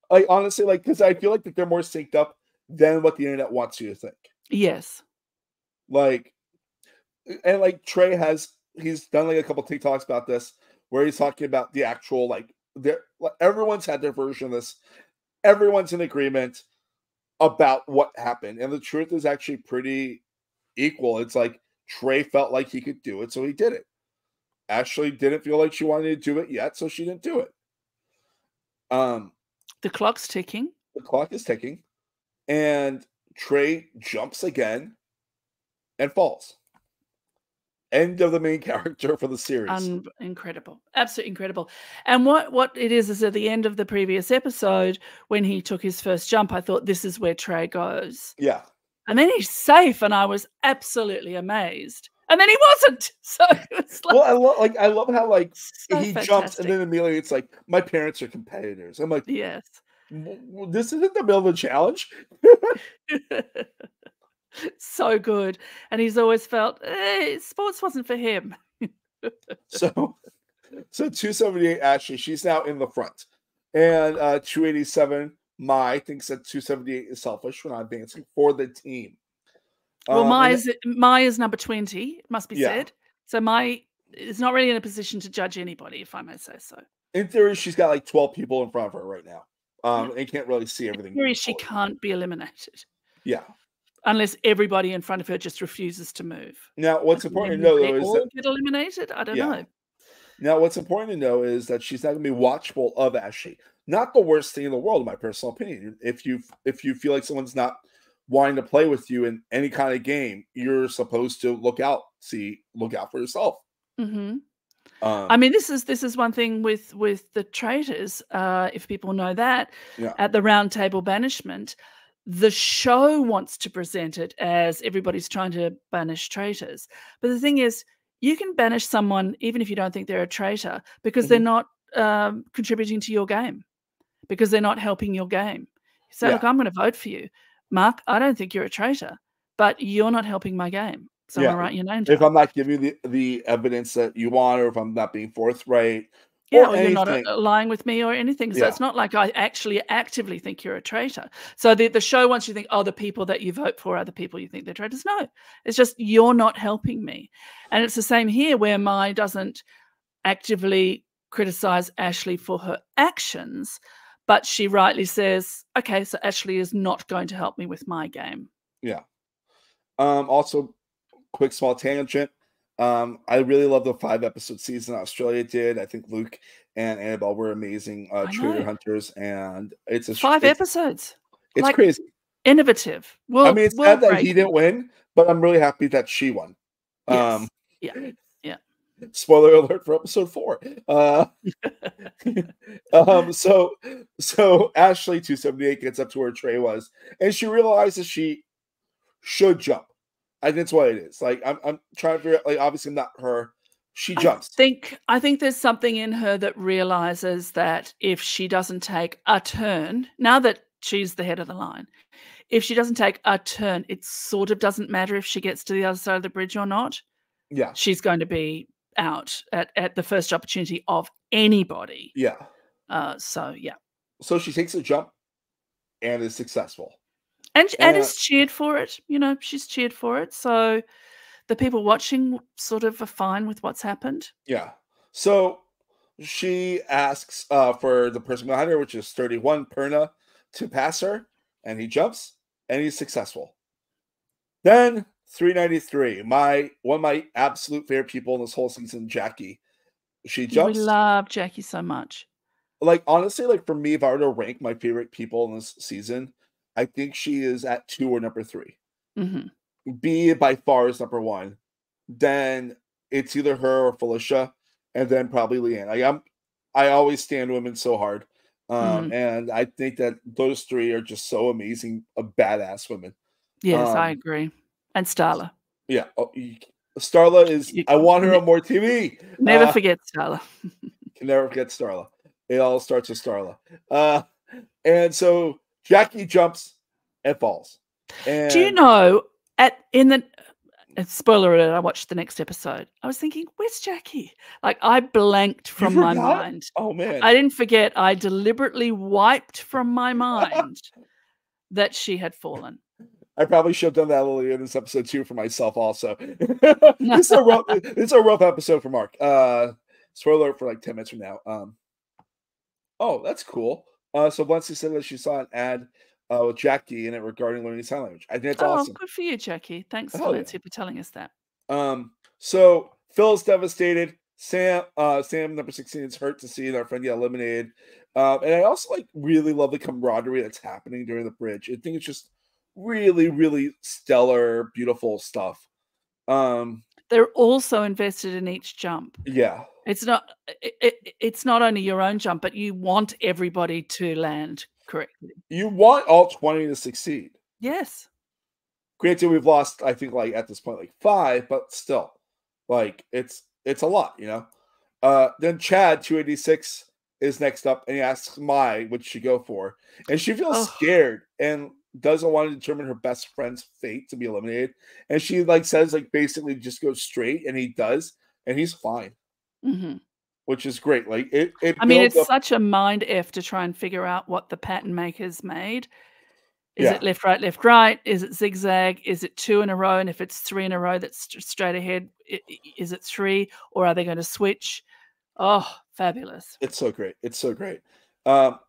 Like, honestly, like, because I feel like that they're more synced up than what the internet wants you to think. Yes. Like, and like Trey he's done like a couple TikToks about this, where he's talking about the actual, like everyone's had their version of this. Everyone's in agreement about what happened. And the truth is actually pretty equal. It's like Trey felt like he could do it, so he did it. Ashley didn't feel like she wanted to do it yet, so she didn't do it. The clock's ticking. The clock is ticking, and Trey jumps again and falls. End of the main character for the series. Incredible. Absolutely incredible. And what it is at the end of the previous episode, when he took his first jump, I thought this is where Trey goes. Yeah. And then he's safe, and I was absolutely amazed. And then he wasn't. So it's like, well, I love how like so he fantastic. jumps, and then immediately it's like, my parents are competitors. I'm like, yes. This isn't the middle of the challenge. So good. And he's always felt sports wasn't for him. So 278 Ashley, she's now in the front. And 287 Mai thinks that 278 is selfish for not advancing for the team. Well, Mai is number 20, it must be said. So Mai is not really in a position to judge anybody, if I may say so. In theory, she's got like 12 people in front of her right now. And can't really see everything. In theory, she can't be eliminated. Yeah. Unless everybody in front of her just refuses to move. Now, what's important to know, though, is that get eliminated. I don't know. Now, what's important to know is that she's not going to be watchful of Ashley. Not the worst thing in the world, in my personal opinion. If you feel like someone's not wanting to play with you in any kind of game, you're supposed to look out for yourself. Mm-hmm. I mean, this is one thing with the traitors. If people know that, at the round table banishment, the show wants to present it as everybody's trying to banish traitors. But the thing is, you can banish someone even if you don't think they're a traitor because they're not contributing to your game, because they're not helping your game. You say, look, I'm going to vote for you. Mark, I don't think you're a traitor, but you're not helping my game. So I'm going to write your name down. If I'm not giving you the evidence that you want, or if I'm not being forthright, or you're not lying with me or anything. So it's not like I actually actively think you're a traitor. So the show wants you to think, oh, the people that you vote for are the people you think they're traitors. No, it's just you're not helping me. And it's the same here, where Mai doesn't actively criticize Ashley for her actions, but she rightly says, okay, so Ashley is not going to help me with my game. Yeah. Also, quick small tangent. I really love the 5-episode season Australia did. I think Luke and Annabelle were amazing traitor hunters, and it's 5 episodes. It's like, crazy, innovative. Well, I mean, it's sad that he didn't win, but I'm really happy that she won. Yes. Spoiler alert for episode 4. So Ashley 278 gets up to where Trey was, and she realizes she should jump. I think that's what it is. Like I'm trying to figure out. Like obviously not her. She jumps. I think there's something in her that realizes that if she doesn't take a turn, now that she's the head of the line, if she doesn't take a turn, it sort of doesn't matter if she gets to the other side of the bridge or not. Yeah, she's going to be out at the first opportunity of anybody. Yeah. So she takes a jump and is successful. And is cheered for it. You know, she's cheered for it. So the people watching sort of are fine with what's happened. Yeah. So she asks for the person behind her, which is 31 Perna, to pass her, and he jumps, and he's successful. Then 393, one of my absolute favorite people in this whole season, Jackie. She jumps. We love Jackie so much. Like, honestly, like for me, if I were to rank my favorite people in this season, I think she is at 2 or number 3. Mm-hmm. B by far is number 1. Then it's either her or Felicia, and then probably Leanne. I always stand women so hard, and I think that those 3 are just so amazing, badass women. Yes, I agree. And Starla. Yeah, Starla is. I want her on more TV. Never forget Starla. Can never forget Starla. It all starts with Starla. And so Jackie jumps and falls. And do you know, spoiler alert, I watched the next episode. I was thinking, where's Jackie? Like, I blanked from my mind. Oh, man. I didn't forget. I deliberately wiped from my mind that she had fallen. I probably should have done that earlier in this episode too for myself also. It's a rough episode for Mark. Spoiler alert for like 10 minutes from now. Oh, that's cool. So Valencia said that she saw an ad with Jackie in it regarding learning sign language. I think it's Oh, awesome. good for you, Jackie. Thanks, Hell yeah. Valencia, for telling us that. So Phil's devastated. Sam number 16 is hurt to see their friend get eliminated. And I also really love the camaraderie that's happening during the bridge. I think it's just really, really stellar, beautiful stuff. They're also invested in each jump. Yeah. It's not only your own jump, but you want everybody to land correctly. You want all 20 to succeed. Yes. Granted, we've lost, I think, at this point, 5, but still, it's a lot, Then Chad, 286, is next up, and he asks Mai what she go for, and she feels scared and doesn't want to determine her best friend's fate to be eliminated, and she says basically just go straight, and he does, and he's fine, which is great. I mean, it's such a mind F to try and figure out what the pattern makers made. Is it left, right? Is it zigzag? Is it 2 in a row? And if it's 3 in a row, that's straight ahead. Is it 3, or are they going to switch? Oh, fabulous! It's so great. It's so great.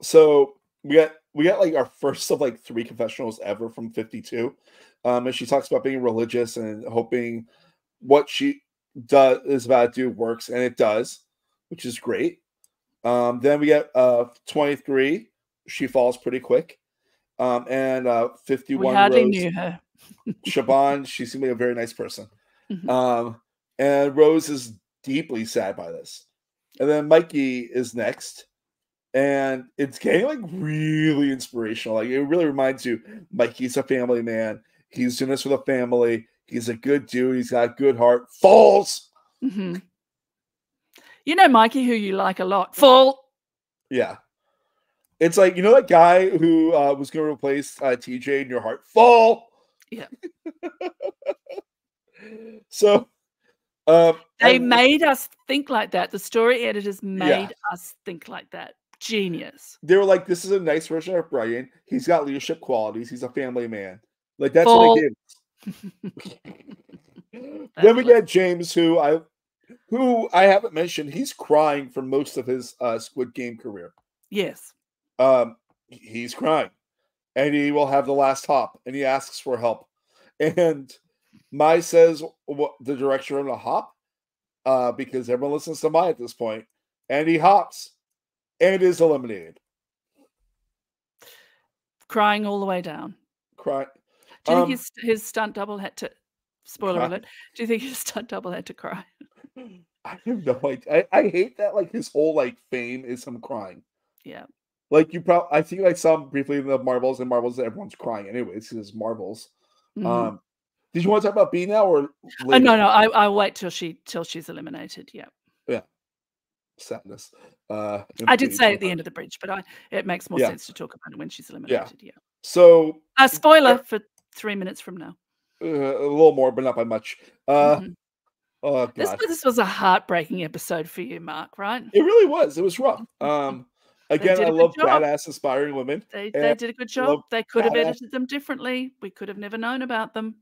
So we got our first of 3 confessionals ever from 52. And she talks about being religious and hoping what she is about to do works, and it does, which is great. Then we get 23. She falls pretty quick. And 51. We hardly Rose, knew her. Siobhan, she seemed like a very nice person. And Rose is deeply sad by this. And then Mikey is next. And it's getting really inspirational. It really reminds you, Mikey's a family man. He's doing this for the family. He's a good dude. He's got a good heart. Falls. You know Mikey, who you like a lot. Fall. Yeah. It's that guy who was going to replace TJ in your heart. Fall. Yeah. So they made us think like that. The story editors made us think like that. Genius. They were like, this is a nice version of Brian. He's got leadership qualities. He's a family man. That's what they gave. Then we get James, who I haven't mentioned. He's crying for most of his Squid Game career. Yes. He's crying, and he will have the last hop, and he asks for help. And Mai says the direction of him to hop, because everyone listens to Mai at this point, and he hops, and is eliminated. Crying all the way down. Crying. Do you think his stunt double had to? Spoiler alert. Do you think his stunt double had to cry? I have no idea. I hate that his whole fame is him crying. Yeah. I think I saw him briefly in the Marbles, and Marbles everyone's crying anyways because it's Marbles. Did you want to talk about B now or later? No, I'll wait till she's eliminated. Yeah. Yeah. Sadness. I did say at the end of the bridge, but it makes more sense to talk about it when she's eliminated. Yeah. So spoiler for 3 minutes from now. A little more, but not by much. Oh God. This was a heartbreaking episode for you, Mark, right? It really was. It was rough. Again, I love badass, inspiring women. They did a good job. They could have edited them differently. We could have never known about them.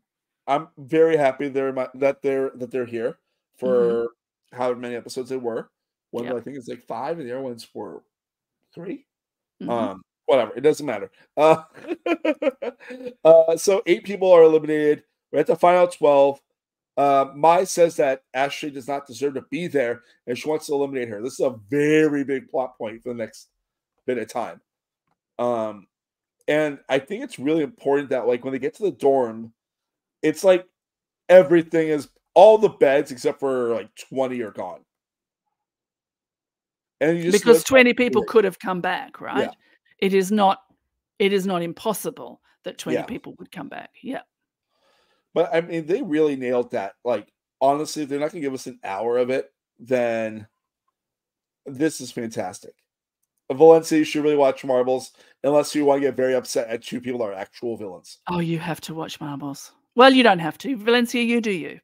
I'm very happy that they're here for however many episodes they were. One I think it's 5, and the other ones were 3. Whatever, it doesn't matter. So 8 people are eliminated. We're at the final 12. Mai says that Ashley does not deserve to be there, and she wants to eliminate her. This is a very big plot point for the next bit of time. And I think it's really important that when they get to the dorm, it's everything is, all the beds except for 20 are gone. And you just because 20 people could have come back, right? Yeah. It is not impossible that 20 people would come back. Yeah. But I mean, they really nailed that. Honestly, if they're not going to give us an hour of it, then this is fantastic. Valencia, you should really watch Marbles, unless you want to get very upset at 2 people that are actual villains. Oh, you have to watch Marbles. Well, you don't have to. Valencia, you do you.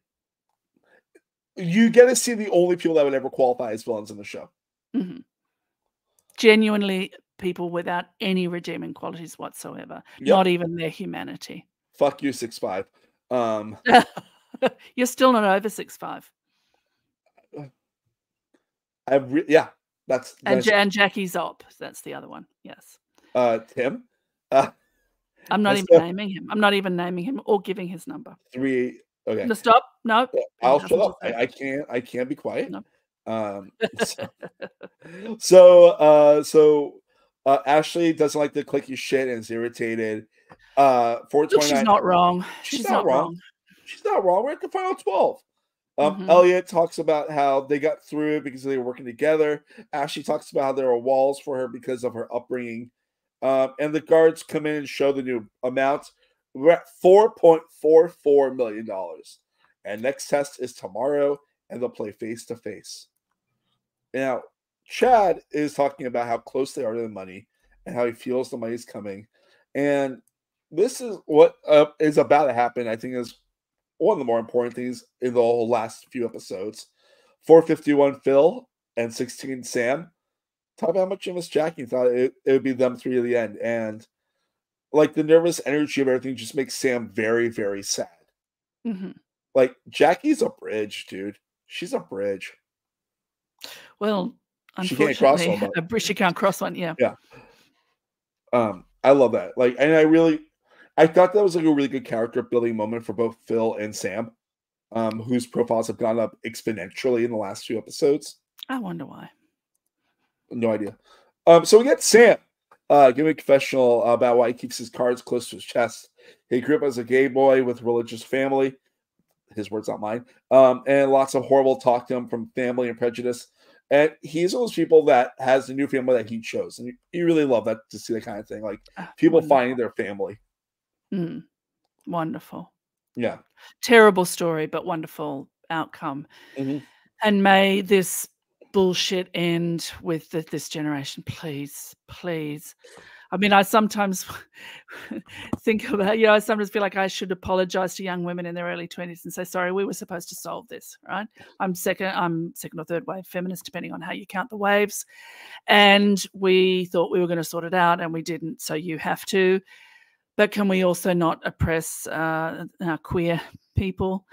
You get to see the only people that would ever qualify as villains in the show. Genuinely people without any redeeming qualities whatsoever. Not even their humanity. Fuck you, 6'5". You're still not over 6'5". That's and Jackie Zopp. That's the other one. Yes. Tim. I'm not And even so naming him. I'm not even naming him or giving his number. 3. Okay. No, stop. No, Yeah, he I'll shut doesn't up. deserve I can't be quiet. No. Um, so Ashley doesn't like the clicky shit and is irritated. Look, she's 429. not wrong. She's She's not not wrong. wrong. She's not wrong. We're at the final 12. Mhm. Elliot talks about how they got through it because they were working together. Ashley talks about how there are walls for her because of her upbringing. And the guards come in and show the new amounts. We're at $4.44 million. And next test is tomorrow, and they'll play face to face. Now, Chad is talking about how close they are to the money and how he feels the money's coming. And this is what is about to happen, I think, is one of the more important things in the whole last few episodes. 451 Phil and 16 Sam. Talk about how much you miss Jackie. Thought it would be them three to the end. And like the nervous energy of everything just makes Sam very, very sad. Mhm. Like Jackie's a bridge, dude. She's a bridge. Well, She can't cross unfortunately, one, but a bridge she can't cross one. Yeah. yeah. I love that. Like, and I thought that was like a really good character building moment for both Phil and Sam, whose profiles have gone up exponentially in the last few episodes. I wonder why. No idea. So we get Sam giving a confessional about why he keeps his cards close to his chest. He grew up as a gay boy with a religious family. His words, not mine. And lots of horrible talk to him from family and prejudice. And he's one of those people that has a new family that he chose. And you really love that to see that kind of thing. Like people finding their family. Wonderful. Yeah. Terrible story, but wonderful outcome. Mhm. And may this bullshit end with this generation, please, please. I mean, I sometimes think about, I sometimes feel like I should apologize to young women in their early 20s and say, sorry, we were supposed to solve this, right? I'm second or third wave feminist, depending on how you count the waves. And we thought we were going to sort it out and we didn't. So you have to. But can we also not oppress queer people?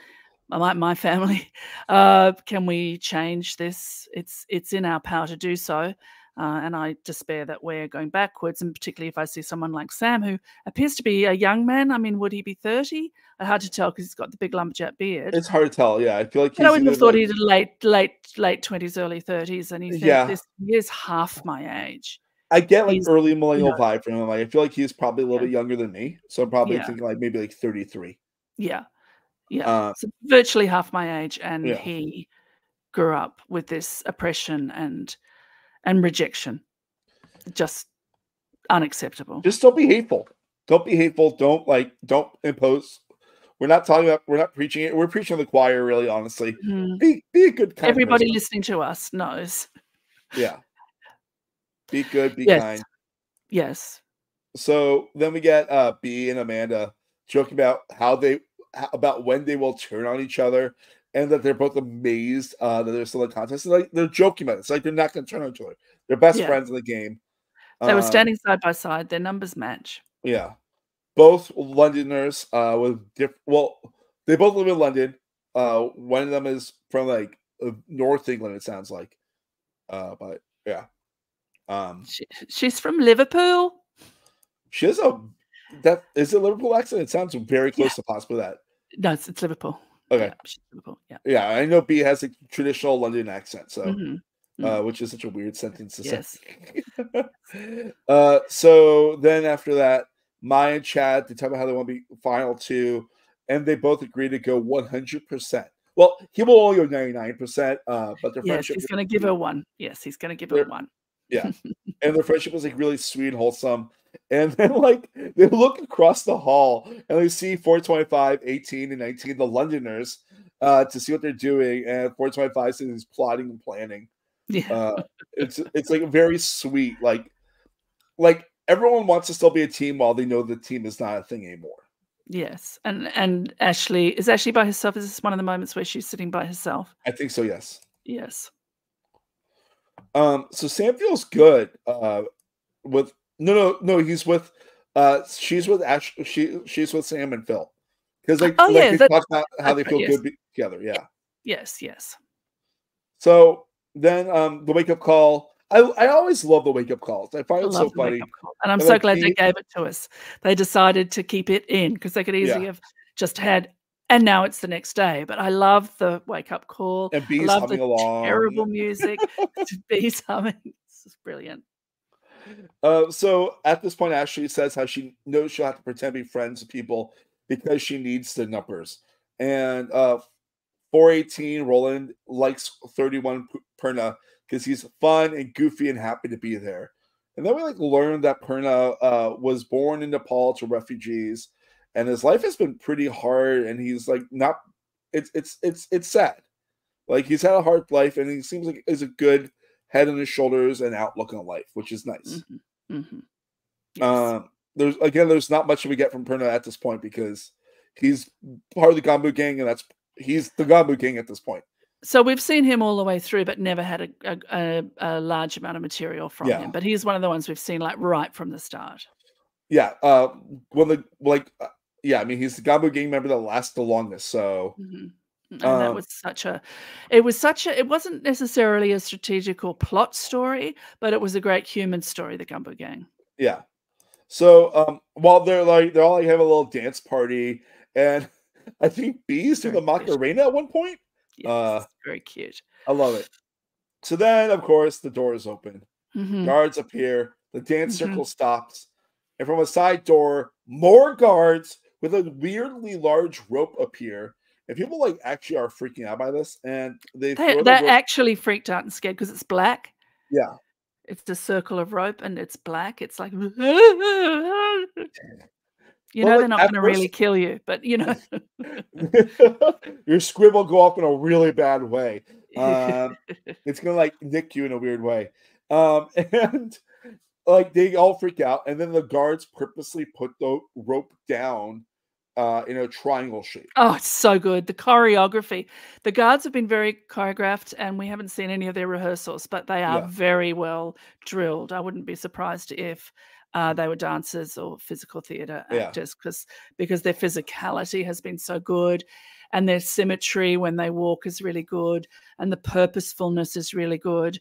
Like my family, can we change this? It's in our power to do so. And I despair that we're going backwards, and particularly if I see someone like Sam, who appears to be a young man. I mean, would he be 30? Hard to tell because he's got the big lumberjack beard. It's hard to tell. Yeah, I feel like I would have thought he's late 20s, early 30s, and he is half my age. I get like early millennial vibe from him. Like I feel like he's probably a little bit younger than me, so I'm probably thinking like maybe like 33. Yeah. So virtually half my age, and he grew up with this oppression and rejection. Just unacceptable. Just don't be hateful. Don't be hateful. Don't impose. We're not preaching it. We're preaching to the choir, really, honestly. Be a good kind Everybody listening to us knows. Yeah. Be good, be kind. Yes. So then we get B and Amanda joking about when they will turn on each other, and that they're both amazed that they're still in the contest. Like they're joking about it. It's like they're not going to turn on each other. They're best friends in the game. They were standing side by side. Their numbers match. Yeah, both Londoners with different. Well, they both live in London. One of them is from like North England. It sounds like, but yeah. She's from Liverpool. She has is it Liverpool accent? It sounds very close to possibly that. No, it's Liverpool. Okay. Liverpool. Yeah, I know B has a traditional London accent, so which is such a weird sentence to say. So then after that, Maya and Chad, they talk about how they want to be final two, and they both agree to go 100%. Well, he will only go 99%, but their friendship. He's going to give her one. Yes, he's going to give her one. Yeah, and their friendship was like really sweet and wholesome. And then like they look across the hall and they see 425, 18, and 19, the Londoners, to see what they're doing. And 425 says he's plotting and planning. Yeah, it's like very sweet. Like everyone wants to still be a team while they know the team is not a thing anymore. Yes, and Ashley is Ashley by herself. Is this one of the moments where she's sitting by herself? I think so. Yes. Yes. So Sam feels good. With no, he's with. She's with Ash. She's with Sam and Phil. Because they talk about how they feel good together. Yeah. Yes. So then the wake up call. I always love the wake up calls. I find I it so love the funny. wake-up call, and I'm And so like glad they Beast, gave it to us. They decided to keep it in because they could easily yeah, have just had, and now it's the next day, but I love the wake-up call. and I Beast love humming the along. terrible music. To Bees humming. This is brilliant. So at this point, Ashley says how she knows she'll have to pretend to be friends with people because she needs the numbers. And 418 Roland likes 31 Perna because he's fun and goofy and happy to be there. And then we like learn that Perna was born in Nepal to refugees, and his life has been pretty hard. And he's like not. It's sad. Like he's had a hard life, and he seems like he's a good head on his shoulders and outlook on life, which is nice. Mhm. Mhm. Yes. There's not much we get from Perna at this point because he's part of the Gambu gang, and he's the Gambu gang at this point. So we've seen him all the way through, but never had a large amount of material from him. Yeah, But he's one of the ones we've seen, like, right from the start. yeah. When the like, yeah. I mean, he's the Gambu gang member that lasts the longest. So, Mhm. And that um, was such a it wasn't necessarily a strategic or plot story, but it was a great human story, the Gumbo Gang. yeah. So, while they're all like have a little dance party, and I think bees do Very the cute. Macarena at one point. Uh, Yes, very cute. I love it. So then, of course, the door is open. Mhm. Guards appear. The dance Mhm. circle stops. And from a side door, more guards with a weirdly large rope appear. And people like actually are freaking out by this. And they throw the They're rope. actually freaked out and scared because it's black. Yeah. It's a circle of rope and it's black. It's like you But know they're like not at gonna really first, kill you, but, you know. your squib will go off in a really bad way. Um, it's gonna like nick you in a weird way. And like they all freak out, and then the guards purposely put the rope down in a triangle shape. Oh, it's so good. The choreography. The guards have been very choreographed, and we haven't seen any of their rehearsals, but they are Yeah, very well drilled. I wouldn't be surprised if they were dancers or physical theatre yeah, actors because their physicality has been so good, and their symmetry when they walk is really good, and the purposefulness is really good.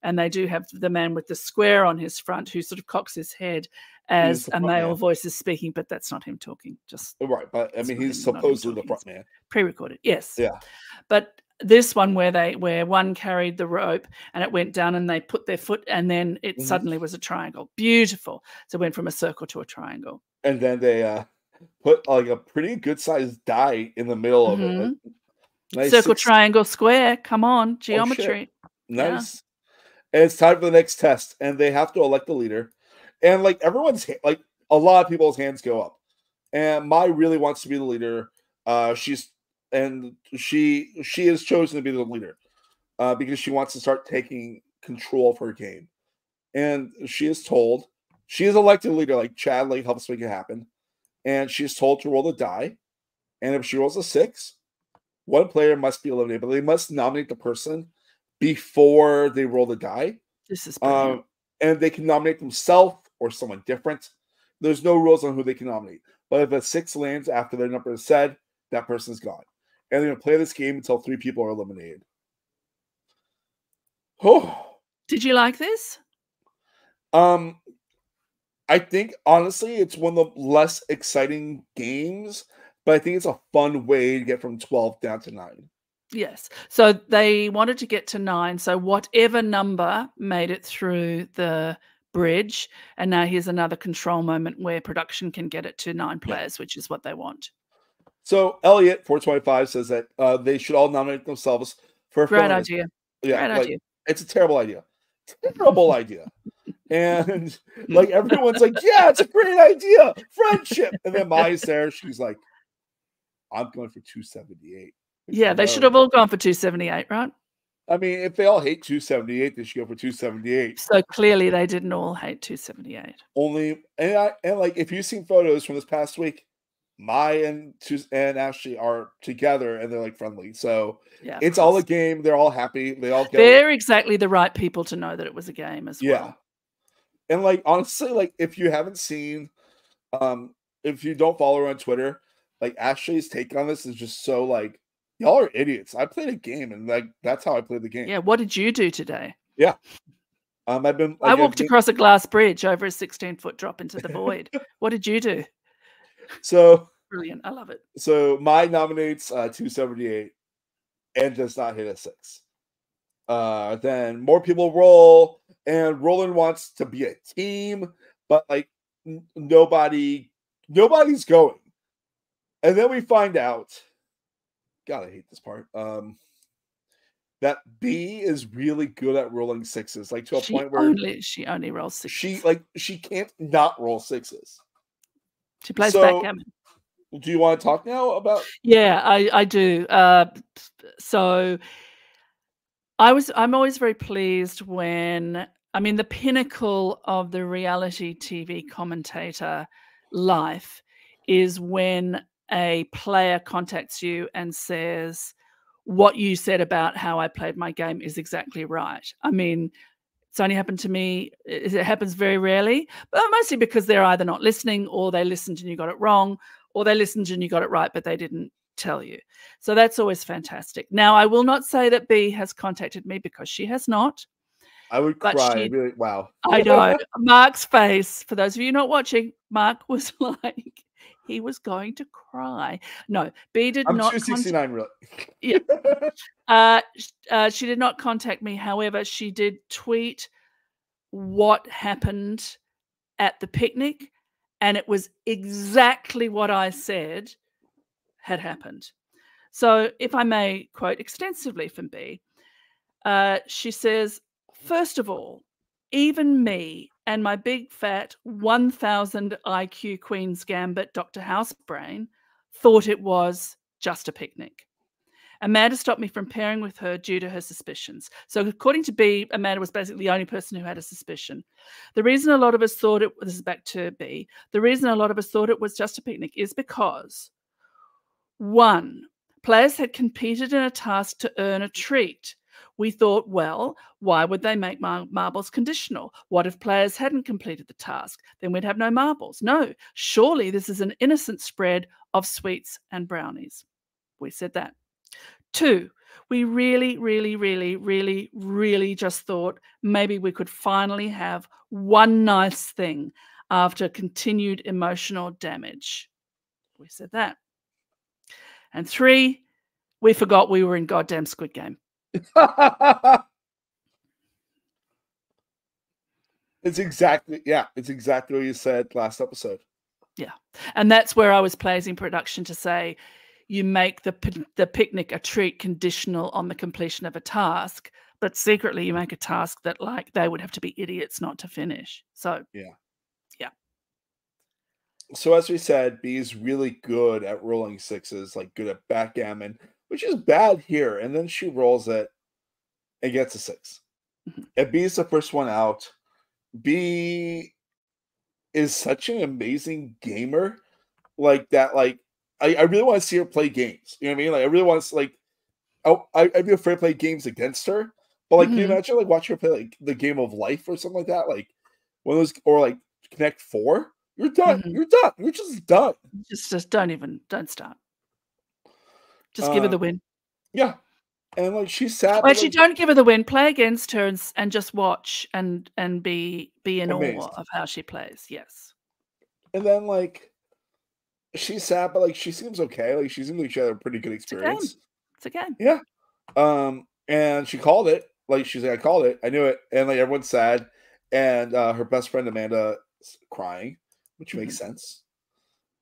And they do have the man with the square on his front who sort of cocks his head he's as the a front male man, voice is speaking, but that's not him talking. Just right? But I it's mean, not he's him, not him supposedly the talking. front It's man. pre-recorded, yes. Yeah, But this one where one carried the rope and it went down and they put their foot and then it mhm. suddenly was a triangle. Beautiful. So it went from a circle to a triangle. And then they put like a pretty good sized die in the middle of it. Mhm. Nice Circle, six. triangle, square. Come on, Oh shit! geometry. Yeah. Nice. And it's time for the next test, and they have to elect the leader. And like like a lot of people's hands go up. And Mai really wants to be the leader. She's and she is chosen to be the leader because she wants to start taking control of her game. And she is told she is elected leader. Like Chad like helps make it happen, and she's told to roll the die. And if she rolls a 6, one player must be eliminated, but they must nominate the person before they roll the die. This is brilliant. Um, and they can nominate themselves or someone different. There's no rules on who they can nominate. But if a 6 lands after their number is said, that person's gone. And they're going to play this game until 3 people are eliminated. Oh, Did you like this? um, I think honestly, it's one of the less exciting games, but I think it's a fun way to get from 12 down to 9. Yes. So they wanted to get to 9. So whatever number made it through the bridge. And now here's another control moment where production can get it to 9 Yeah. players, which is what they want. So Elliot 425 says that they should all nominate themselves for Great feminism. idea. Yeah, Great like idea. it's a terrible idea. Terrible idea. And like everyone's like, yeah, it's a great idea. Friendship. And then Mai's there. She's like, I'm going for 278. Yeah, they should No. have all gone for 278, right? I mean, if they all hate 278, they should go for 278. So clearly they didn't all hate 278. Only and like if you've seen photos from this past week, Mai and Ashley are together and they're like friendly. So Yeah, of it's all a course. game. They're all happy. They all get They're exactly the right people to know that it was a game as yeah. well. And like honestly, like if you haven't seen if you don't follow her on Twitter, like Ashley's take on this is just so like y'all are idiots. I played a game and like that's how I played the game. Yeah, what did you do today? Yeah. I walked across a glass bridge over a 16-foot drop into the void. What did you do? So Brilliant. I love it. So mine nominates 278 and does not hit a 6. Then more people roll, and Roland wants to be a team, but like nobody's going. And then we find out, God, I hate this part. That B is really good at rolling 6s, like to a point where she only rolls 6s. She can't not roll 6s. She plays backgammon. Do you want to talk now about? Yeah, I do. So I'm always very pleased when, I mean, the pinnacle of the reality TV commentator life is when a player contacts you and says, what you said about how I played my game is exactly right. I mean, it's only happened to me. It happens very rarely, but mostly because they're either not listening, or they listened and you got it wrong, or they listened and you got it right, but they didn't tell you. So that's always fantastic. Now, I will not say that B has contacted me, because she has not. I would cry. I'd be like, wow. I know. Mark's face, for those of you not watching, Mark was like, he was going to cry. No, B did not. 269, really. Yeah. She did not contact me. However, she did tweet what happened at the picnic, and it was exactly what I said had happened. So if I may quote extensively from B, she says, first of all, even me and my big fat 1000 IQ Queen's Gambit Dr. Housebrain thought it was just a picnic. Amanda stopped me from pairing with her due to her suspicions. So according to B, Amanda was basically the only person who had a suspicion. The reason a lot of us thought it, this is back to B, the reason a lot of us thought it was just a picnic is because, 1, players had competed in a task to earn a treat. We thought, well, why would they make marbles conditional? What if players hadn't completed the task? Then we'd have no marbles. No, surely this is an innocent spread of sweets and brownies. We said that. 2, we really, really, really, really, really just thought maybe we could finally have one nice thing after continued emotional damage. We said that. And 3, we forgot we were in goddamn Squid Game. It's exactly what you said last episode. Yeah. And that's where I was praising production to say, you make the picnic a treat conditional on the completion of a task, but secretly you make a task that, like, they would have to be idiots not to finish. So yeah. So as we said, B is really good at rolling 6s, like good at backgammon, which is bad here. And then she rolls it and gets a 6. Mm-hmm. And B is the first one out. B is such an amazing gamer, like that. Like I really want to see her play games. You know what I mean? Like I really want to like. I'd be afraid to play games against her. But like, can you imagine like watching her play like the game of life or something like that? Like one of those, or like Connect 4. You're done. You're done. You're just done. Just don't start. Just give her the win. Yeah. And like she's sad. Well, actually, don't give her the win. Play against her and just watch and be in awe of how she plays. Yes. And then like she's sad, but like she seems okay. Like she seems like she had a pretty good experience. It's a game. Yeah. And she called it. Like she's like, I called it. I knew it. And like everyone's sad. And her best friend Amanda is crying, which makes sense.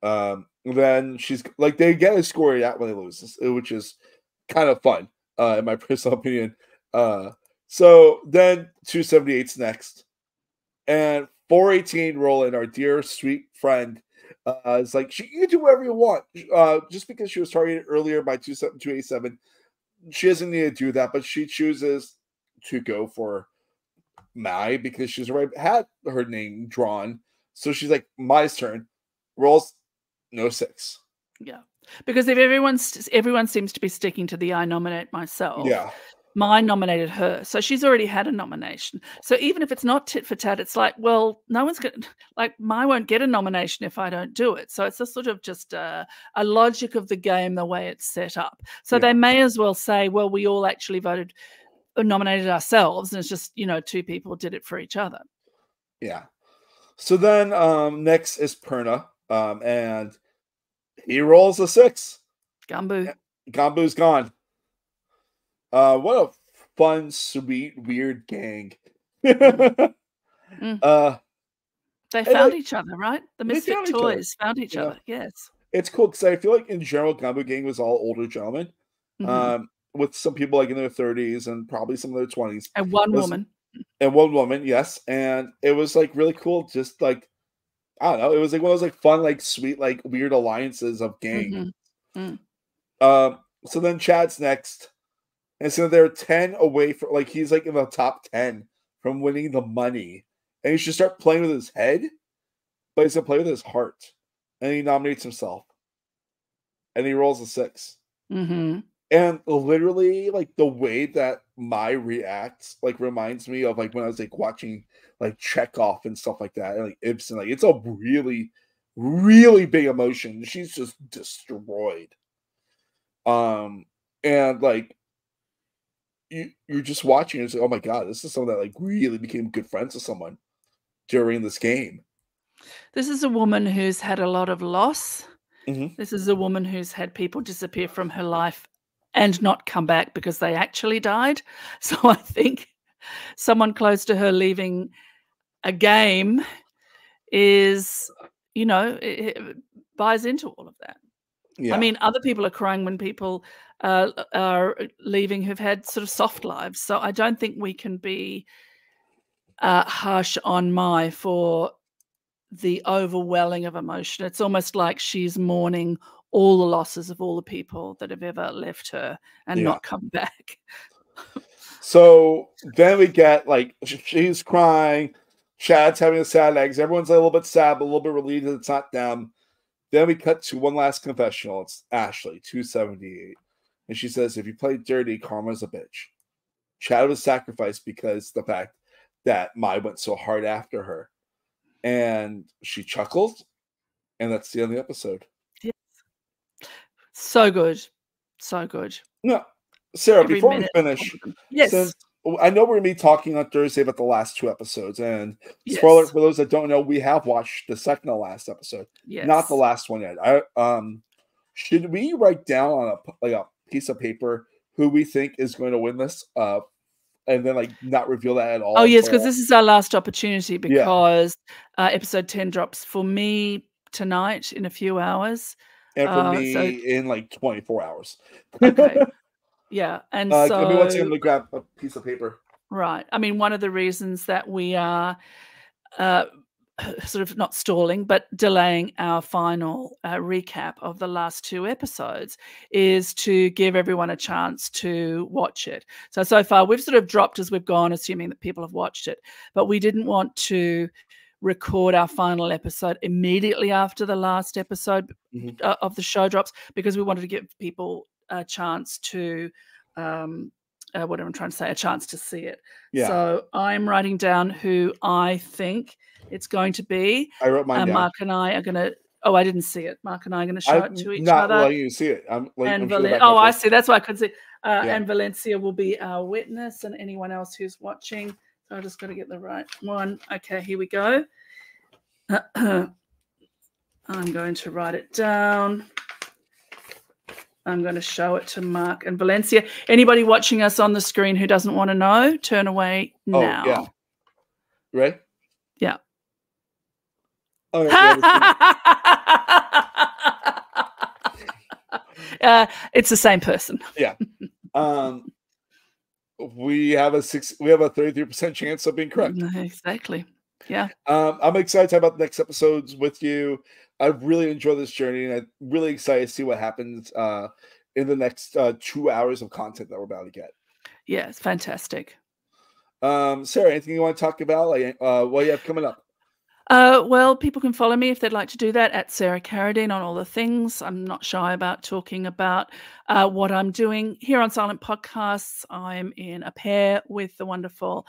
Then she's like, they get a score out when they lose, which is kind of fun. In my personal opinion. So then 278's next. And 418 Roland, our dear sweet friend, is like, you can do whatever you want. Just because she was targeted earlier by 287, she doesn't need to do that, but she chooses to go for Mai because she's already had her name drawn. So she's like, my turn. Rolls no 6. Yeah. Because if everyone seems to be sticking to the I nominate myself, Mai nominated her, so she's already had a nomination. So even if it's not tit for tat, it's like, well, no one's going to, like, Mai won't get a nomination if I don't do it. So it's a sort of just a logic of the game, the way it's set up. So they may as well say, well, we all actually voted nominated ourselves, and it's just, you know, 2 people did it for each other. Yeah. So then next is Perna, and he rolls a 6. Gumbo. Gumbo's gone. What a fun, sweet, weird gang. They found each other, right? The Misfit found each other. Toys found each other. Yes. It's cool because I feel like in general, Gumbo Gang was all older gentlemen, with some people like in their 30s and probably some of their 20s. And one woman. And one woman, yes. And it was like really cool, just like, I don't know, it was like one of those like fun, like sweet, like weird alliances of gang. So then Chad's next. And so they're 10 away from, like, he's like in the top 10 from winning the money. And he should start playing with his head, but he's going to play with his heart. And he nominates himself. And he rolls a 6. And literally, like, the way that Mai reacts, like, reminds me of, like, when I was, like, watching, like, Chekhov and stuff like that. And, like, Ibsen. Like, it's a really, really big emotion. She's just destroyed. And, like, you're just watching and it's like, oh my God, this is someone that like really became good friends with someone during this game. This is a woman who's had a lot of loss. This is a woman who's had people disappear from her life and not come back because they actually died. So I think someone close to her leaving a game is, you know, it buys into all of that. Yeah. I mean, other people are crying when people are leaving who've had sort of soft lives. So I don't think we can be harsh on Mai for the overwhelming of emotion. It's almost like she's mourning all the losses of all the people that have ever left her and not come back. So then we get like, she's crying. Chad's having a sad eggs. Everyone's a little bit sad, but a little bit relieved that it's not them. Then we cut to one last confessional. It's Ashley, 278. And she says, if you play dirty, karma's a bitch. Chad was sacrificed because the fact that Mai went so hard after her. And she chuckles. And that's the end of the episode. Yes. So good. So good. No, Sarah, before we finish, since I know we're going to be talking on Thursday about the last 2 episodes. And spoiler for those that don't know, we have watched the second to last episode. Not the last one yet. Should we write down on a piece of paper who we think is going to win this, and then like not reveal that at all? Oh yes, because this is our last opportunity, because episode 10 drops for me tonight in a few hours, and for me in like 24 hours. Okay. Yeah, and so give me 1 second to grab a piece of paper. Right. I mean, one of the reasons that we are sort of not stalling, but delaying our final recap of the last 2 episodes is to give everyone a chance to watch it. So far we've sort of dropped as we've gone, assuming that people have watched it, but we didn't want to record our final episode immediately after the last episode of the show drops, because we wanted to give people a chance to what am I trying to say? A chance to see it. So I'm writing down who I think it's going to be. I wrote mine down. Mark and I are going to. Oh, I didn't see it. Mark and I are going to show it to each not other. Not letting you see it. I see. That's why I couldn't see. And Valencia will be our witness, and anyone else who's watching. So I just got to get the right one. Okay, here we go. I'm going to write it down. I'm going to show it to Mark and Valencia. Anybody watching us on the screen who doesn't want to know, turn away now. Oh, yeah. Right? Yeah. Oh, it's the same person. Yeah. We have a 33% chance of being correct. Exactly. Yeah. I'm excited to talk about the next episodes with you. I really enjoy this journey, and I'm really excited to see what happens in the next 2 hours of content that we're about to get. Yeah, it's fantastic. Sarah, anything you want to talk about? What you have coming up? Well, people can follow me if they'd like to do that at Sarah Carradine on all the things. I'm not shy about talking about what I'm doing here on Silent Podcasts. I'm in a pair with the wonderful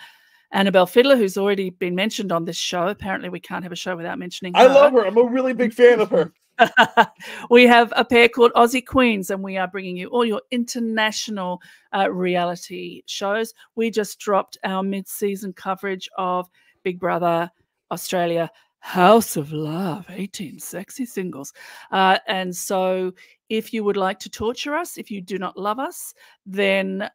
Annabelle Fiddler, who's already been mentioned on this show. Apparently we can't have a show without mentioning her. I love her. I'm a really big fan of her. We have a pair called Aussie Queens, and we are bringing you all your international reality shows. We just dropped our mid-season coverage of Big Brother Australia House of Love, 18 sexy singles. And so if you would like to torture us, if you do not love us, then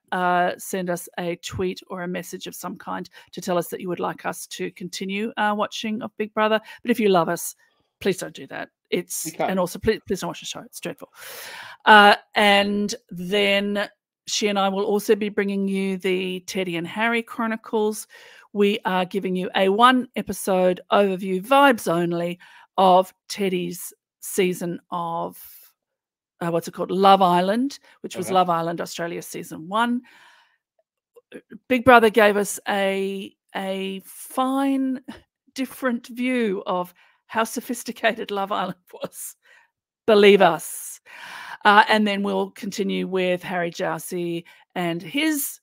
send us a tweet or a message of some kind to tell us that you would like us to continue watching of Big Brother. But if you love us, please don't do that. And also please don't watch the show. It's dreadful. And then she and I will also be bringing you the Teddy and Harry Chronicles. We are giving you a 1-episode overview, vibes only, of Teddy's season of what's it called? Love Island, which was Love Island Australia season 1. Big Brother gave us a fine, different view of how sophisticated Love Island was. Believe us. And then we'll continue with Harry Jousey and his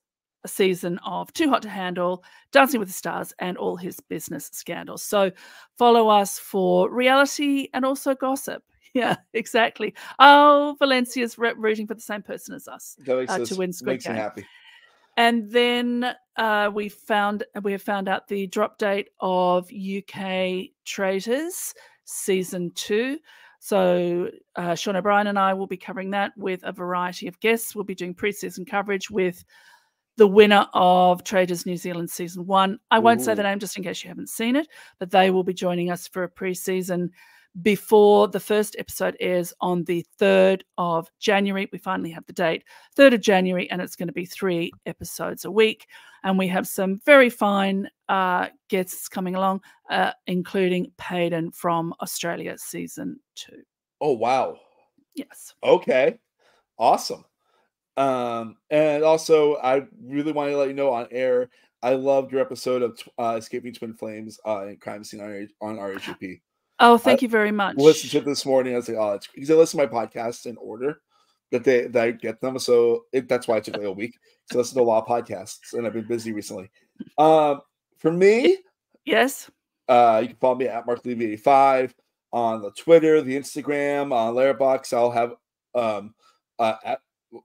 season of Too Hot to Handle, Dancing with the Stars, and all his business scandals. So follow us for reality and also gossip. Yeah, exactly. Oh, Valencia's rooting for the same person as us to win Squid Game. Happy. And then we have found out the drop date of UK Traitors season 2. So Sean O'Brien and I will be covering that with a variety of guests. We'll be doing pre-season coverage with the winner of Traitors New Zealand season 1. I won't say the name just in case you haven't seen it, but they will be joining us for a pre-season before the first episode airs on the 3rd of January. We finally have the date, 3rd of January, and it's going to be 3 episodes a week. And we have some very fine guests coming along, including Payden from Australia season 2. Oh, wow. Yes. Okay. Awesome. And also, I really want to let you know on air, I loved your episode of Escaping Twin Flames in Crime Scene on RHP. Oh, thank you very much. I listened to it this morning. I was like, oh, it's because I listen to my podcasts in order that I get them. So that's why it took like a week. So I listen to a lot of podcasts, and I've been busy recently. For me, yes, you can follow me at MarkLevy85 on the Twitter, the Instagram, on Letterboxd. I'll have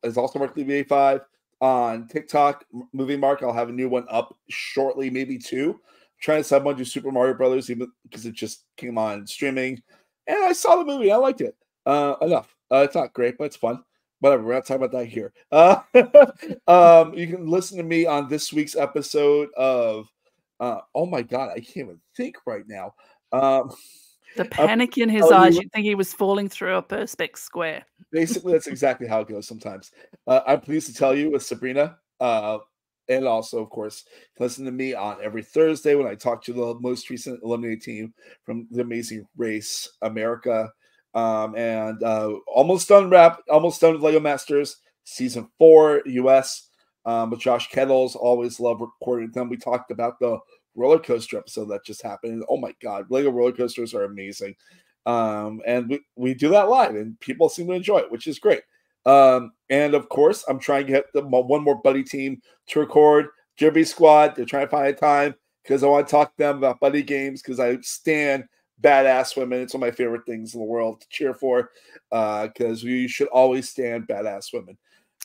is also MarkLevy85 on TikTok. Movie Mark, I'll have a new one up shortly, maybe 2. Trying to decide one to do Super Mario Brothers even because it just came on streaming, and I saw the movie. I liked it. Enough. It's not great, but it's fun. Whatever. We're not talking about that here. You can listen to me on this week's episode of. Oh my God, I can't even think right now. The panic in his eyes. You'd think he was falling through a Perspex square. Basically, that's exactly how it goes sometimes. I'm pleased to tell you with Sabrina. And also, of course, listen to me on every Thursday when I talk to the most recent eliminated team from the Amazing Race America. And almost done with Lego Masters Season 4 US with Josh Kettles. Always love recording them. We talked about the roller coaster episode that just happened. Oh my God, Lego roller coasters are amazing. And we do that live, and people seem to enjoy it, which is great. And of course, I'm trying to get one more buddy team to record. Derby Squad, they're trying to find a time because I want to talk to them about buddy games because I stand badass women. It's one of my favorite things in the world to cheer for because we should always stand badass women.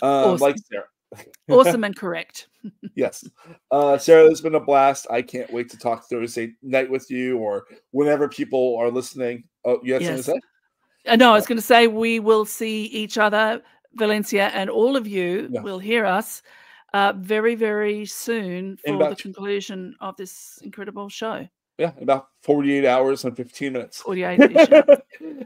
Awesome. Like Sarah. Awesome and correct. Yes. Sarah, it's been a blast. I can't wait to talk Thursday night with you or whenever people are listening. Oh, you have something to say? No, I was going to say we will see each other, Valencia, and all of you will hear us very, very soon for the conclusion of this incredible show. Yeah, about 48 hours and 15 minutes. 48 and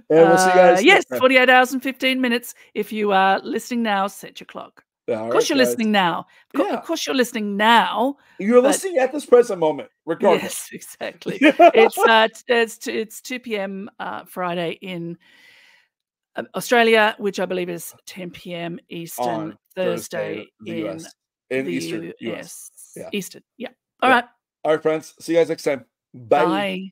we'll see you guys. Yes, 48 hours and 15 minutes. If you are listening now, set your clock. Of course you're listening now. Of course you're listening now. You're listening at this present moment, regardless. Yes, exactly. It's 2 p.m. Friday in Australia, which I believe is 10 p.m. Eastern, on Thursday in the Eastern. US. Yeah. Eastern. Yeah. All right. All right, friends. See you guys next time. Bye. Bye.